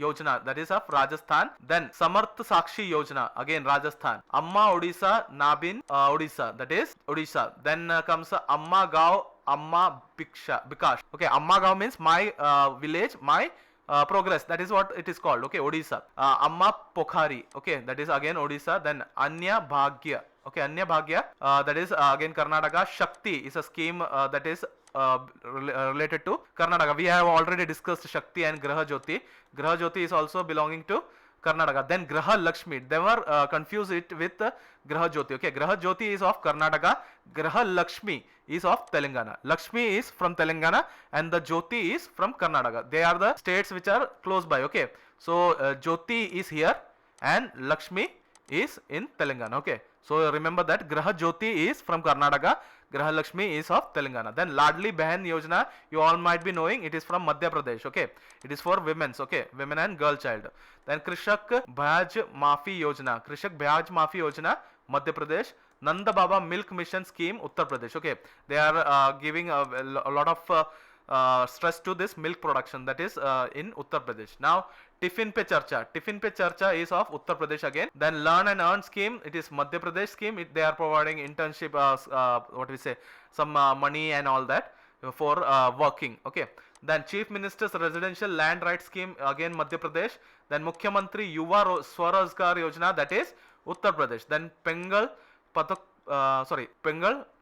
Speaker 1: Yojana, that is of Rajasthan. Then Samarth Sakshi Yojana, again Rajasthan. Amma Odisha Nabin Odisha, that is Odisha. Then comes Amma Gao Amma Bikash. Okay, Amma Gao means my village, my progress. That is what it is called. Okay, Odisha. Amma Pokhari. Okay, that is again Odisha. Then Anya Bhagya. Okay, Anya Bhagya, that is again Karnataka. Shakti is a scheme that is related to Karnataka. We have already discussed Shakti and Graha Jyoti. Graha Jyoti is also belonging to Karnataka. Then Graha Lakshmi, they were confuse it with Graha Jyoti. Okay, Graha Jyoti is of Karnataka, Graha Lakshmi is of Telangana. Lakshmi is from Telangana and the Jyoti is from Karnataka. They are the states which are close by. Okay, so Jyoti is here and Lakshmi is in Telangana. Okay, so remember that Graha Jyoti is from Karnataka, Graha Lakshmi is of Telangana. Then Ladli Behan Yojana, you all might be knowing, it is from Madhya Pradesh. Okay, it is for women's. Okay, women and girl child. Then Krishak Bhaj Maafi Yojana, Madhya Pradesh. Nanda Baba Milk Mission Scheme, Uttar Pradesh. Okay, they are giving a lot of stress to this milk production, that is in Uttar Pradesh. Now Tiffin Pe Charcha is of Uttar Pradesh again. Then Learn and Earn scheme, it is Madhya Pradesh scheme. They are providing internship, what we say, some money and all that for working. Okay. Then Chief Minister's Residential Land Rights Scheme, again Madhya Pradesh. Then Mukhyamantri Yuva Swarozgar Yojana, that is Uttar Pradesh. Then Pengal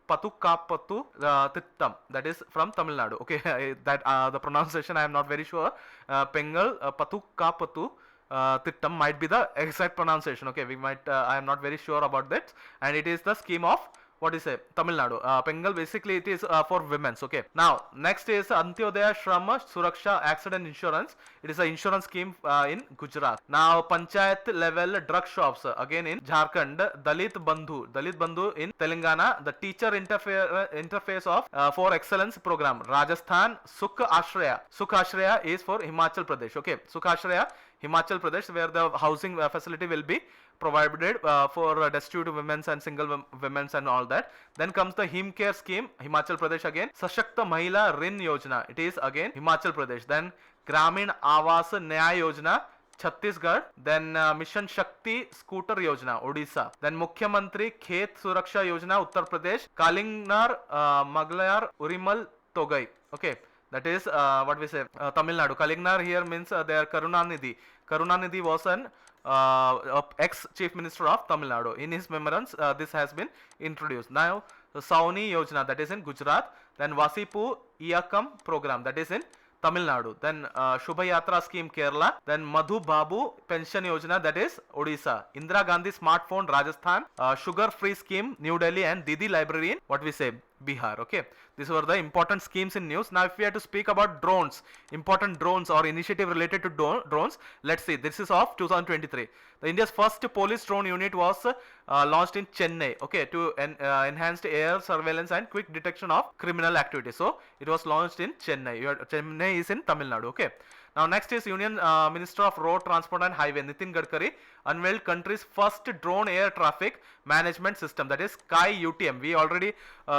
Speaker 1: Patukapattu Tittam, that is from Tamil Nadu. Okay, that the pronunciation I am not very sure. Pengal Patukapattu Tittam might be the exact pronunciation. Okay, we might I am not very sure about that. And it is the scheme of what is it? Tamil Nadu. Pengal, basically it is for women's. Okay. Now next is Antyodaya Shrama Suraksha Accident Insurance. It is an insurance scheme in Gujarat. Now Panchayat level drug shops, again in Jharkhand. Dalit Bandhu in Telangana. The teacher interface of for excellence program, Rajasthan. Sukh Ashraya is for Himachal Pradesh. Okay, Sukh Ashraya Himachal Pradesh, where the housing facility will be provided for destitute women and single women and all that. Then comes the Him Care scheme, Himachal Pradesh again. Sashakta Mahila Rin Yojana, it is again Himachal Pradesh. Then Gramin Awas Nyay Yojana, Chhattisgarh. Then Mission Shakti Scooter Yojana, Odisha. Then Mukhyamantri Khet Suraksha Yojana, Uttar Pradesh. Kalingnar Maglayar Urimal Togai. Okay, that is what we say, Tamil Nadu. Kalingnar here means their Karunanidhi. Karunanidhi was an ex-chief minister of Tamil Nadu. In his remembrance, this has been introduced. Now, the Sauni Yojana, that is in Gujarat. Then Vasipu Iyakam program, that is in Tamil Nadu. Then Shubha Yatra scheme, Kerala. Then Madhu Babu pension Yojana, that is Odisha. Indira Gandhi smartphone, Rajasthan. Sugar free scheme, New Delhi. And Didi library in what we say, Bihar. Okay, These were the important schemes in news. Now if we have to speak about drones, important drones or initiative related to drones, let's see, this is of 2023. The India's first police drone unit was launched in Chennai, okay, to enhance air surveillance and quick detection of criminal activity. So it was launched in Chennai. Chennai is in Tamil Nadu, okay. Now next is Union Minister of Road Transport and Highway Nitin Gadkari unveiled country's first drone air traffic management system, that is Sky UTM. We already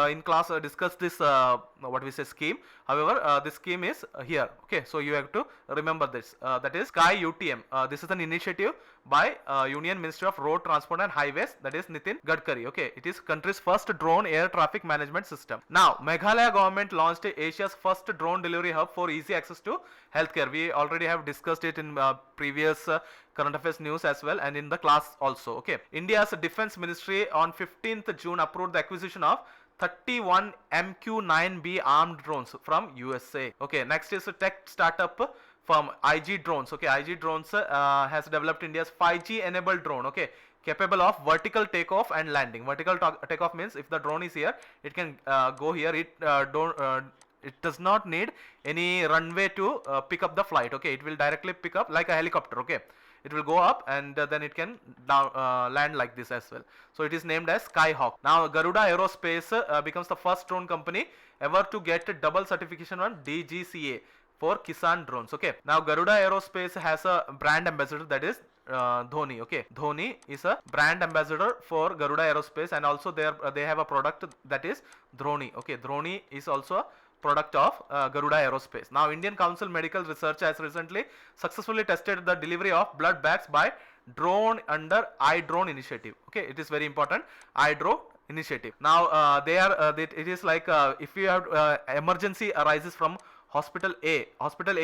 Speaker 1: in class discussed this what we say scheme. However, this scheme is here, okay, so you have to remember this, that is Sky UTM. This is an initiative by Union Ministry of Road Transport and Highways, that is Nitin Gadkari, okay. It is country's first drone air traffic management system. Now Meghalaya government launched Asia's first drone delivery hub for easy access to healthcare. We already have discussed it in previous current affairs news as well, and in the class also, okay. India's defense ministry on 15th June approved the acquisition of 31 MQ-9B armed drones from USA. Okay, next is a tech startup from IG Drones. Okay, IG Drones has developed India's 5G enabled drone, okay, capable of vertical takeoff and landing. Vertical takeoff means if the drone is here, it can go here. It does not need any runway to pick up the flight, okay. It will directly pick up like a helicopter, okay. It will go up and then it can land like this as well. So it is named as Skyhawk. Now Garuda Aerospace becomes the first drone company ever to get a double certification on DGCA for Kisan drones, okay. Now Garuda Aerospace has a brand ambassador, that is Dhoni, okay. Dhoni is a brand ambassador for Garuda Aerospace, and also they have a product that is Dhroni, okay. Dhroni is also a product of Garuda Aerospace. Now Indian Council Medical Research has recently successfully tested the delivery of blood bags by drone under iDrone initiative, okay. It is very important, iDrone initiative. Now it is like if you have emergency arises from hospital A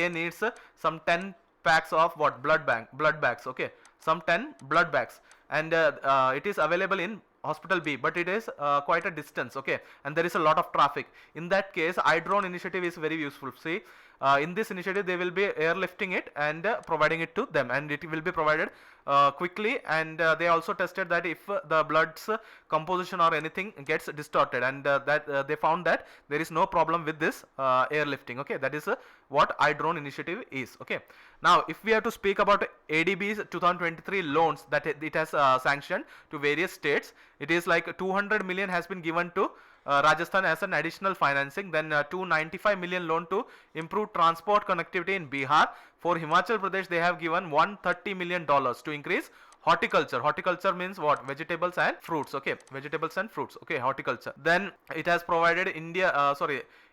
Speaker 1: needs some 10 packs of what blood bags, okay, some 10 blood bags, and it is available in hospital B, but it is quite a distance, okay, and there is a lot of traffic. In that case, iDrone initiative is very useful. See, in this initiative they will be airlifting it and providing it to them, and it will be provided quickly, and they also tested that if the blood's composition or anything gets distorted, and that they found that there is no problem with this airlifting, okay. That is what iDrone initiative is, okay. Now if we have to speak about ADB's 2023 loans that it has sanctioned to various states, it is like 200 million has been given to Rajasthan as an additional financing, then 295 million loan to improve transport connectivity in Bihar. For Himachal Pradesh they have given $130 million to increase horticulture. Horticulture means what? Vegetables and fruits, okay, vegetables and fruits, okay, horticulture. Then it has provided India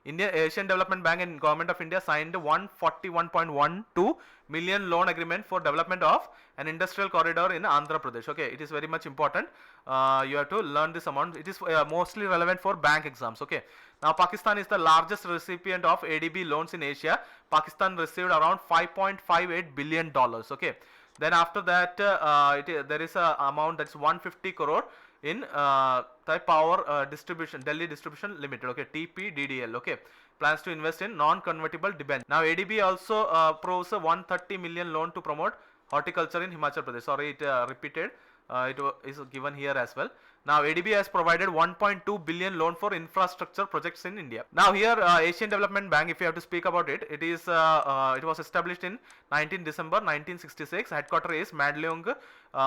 Speaker 1: Asian Development Bank and Government of India signed 141.12 million loan agreement for development of an industrial corridor in Andhra Pradesh, okay. It is very much important, you have to learn this amount. It is mostly relevant for bank exams, okay. Now Pakistan is the largest recipient of ADB loans in Asia. Pakistan received around $5.58 billion, okay. Then after that there is a amount that's 150 crore in Power Distribution, Delhi Distribution Limited, okay, TPDDL, okay, plans to invest in non-convertible debenture. Now ADB also approves a 130 million loan to promote horticulture in Himachal Pradesh. Sorry, it repeated. It is given here as well. Now ADB has provided 1.2 billion loan for infrastructure projects in India. Now here Asian Development Bank, if you have to speak about it, it was established in 19 December 1966. Headquarter is Madleong,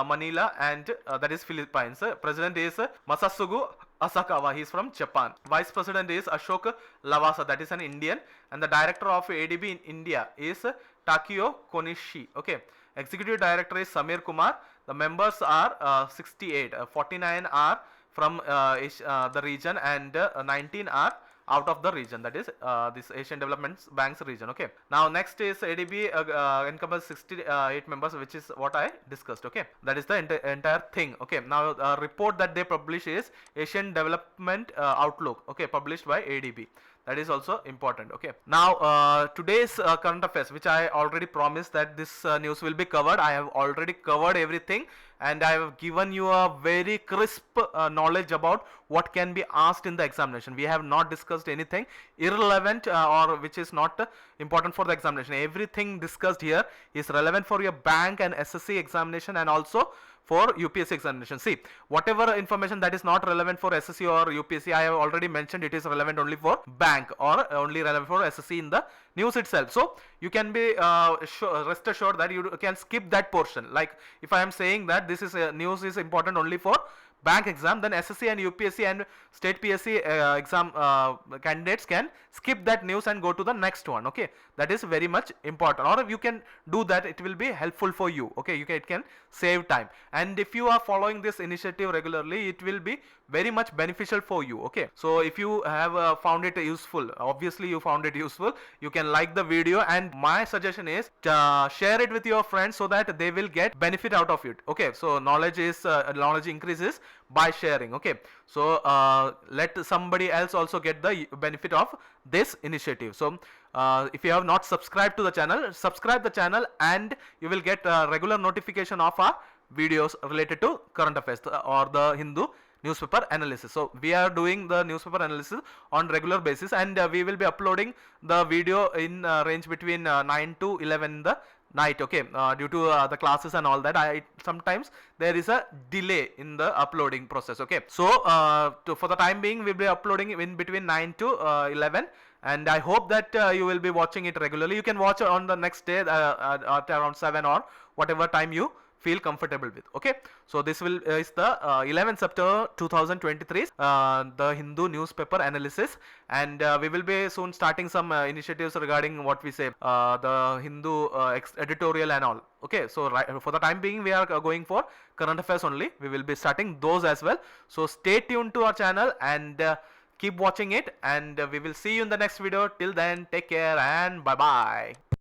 Speaker 1: Manila, and that is Philippines. President is Masasugu Asakawa, he is from Japan. Vice President is Ashok Lavasa, that is an Indian, and the Director of ADB in India is Takio Konishi, okay. Executive Director is Samir Kumar. The members are 68, 49 are from the region, and 19 are out of the region, that is this Asian Development Bank's region, okay. Now next is ADB encompasses 68 members, which is what I discussed, okay. That is the entire thing, okay. Now report that they publish is Asian Development Outlook, okay, published by ADB. That is also important, okay. Now today's current affairs, which I already promised that this news will be covered. I have already covered everything, and I have given you a very crisp knowledge about what can be asked in the examination. We have not discussed anything irrelevant or which is not important for the examination. Everything discussed here is relevant for your bank and SSC examination, and also for UPSC examination. See, whatever information that is not relevant for SSC or UPSC, I have already mentioned it is relevant only for bank or only relevant for SSC in the news itself. So you can be rest assured that you can skip that portion. Like if I am saying that this is news is important only for bank exam, then SSC and UPSC and state PSC exam candidates can skip that news and go to the next one. Okay, that is very much important. Or if you can do that, it will be helpful for you. Okay, it can save time, and if you are following this initiative regularly, it will be very much beneficial for you. Okay, so if you have found it useful, obviously you found it useful, you can like the video, and my suggestion is share it with your friends so that they will get benefit out of it. Okay, so knowledge increases by sharing. Okay, so let somebody else also get the benefit of this initiative. So if you have not subscribed to the channel, subscribe the channel, and you will get regular notification of our videos related to current affairs or the Hindu newspaper analysis. So we are doing the newspaper analysis on regular basis, and we will be uploading the video in range between 9 to 11 in the night. Okay, due to the classes and all that, sometimes there is a delay in the uploading process. Okay, so for the time being, we'll be uploading in between 9 to 11, and I hope that you will be watching it regularly. You can watch on the next day at around 7 or whatever time you feel comfortable with. Okay, so this is the 11th September 2023 the Hindu newspaper analysis, and we will be soon starting some initiatives regarding what we say the Hindu editorial and all. Okay, so for the time being, we are going for current affairs only. We will be starting those as well, so stay tuned to our channel and keep watching it, and we will see you in the next video. Till then, take care and bye bye.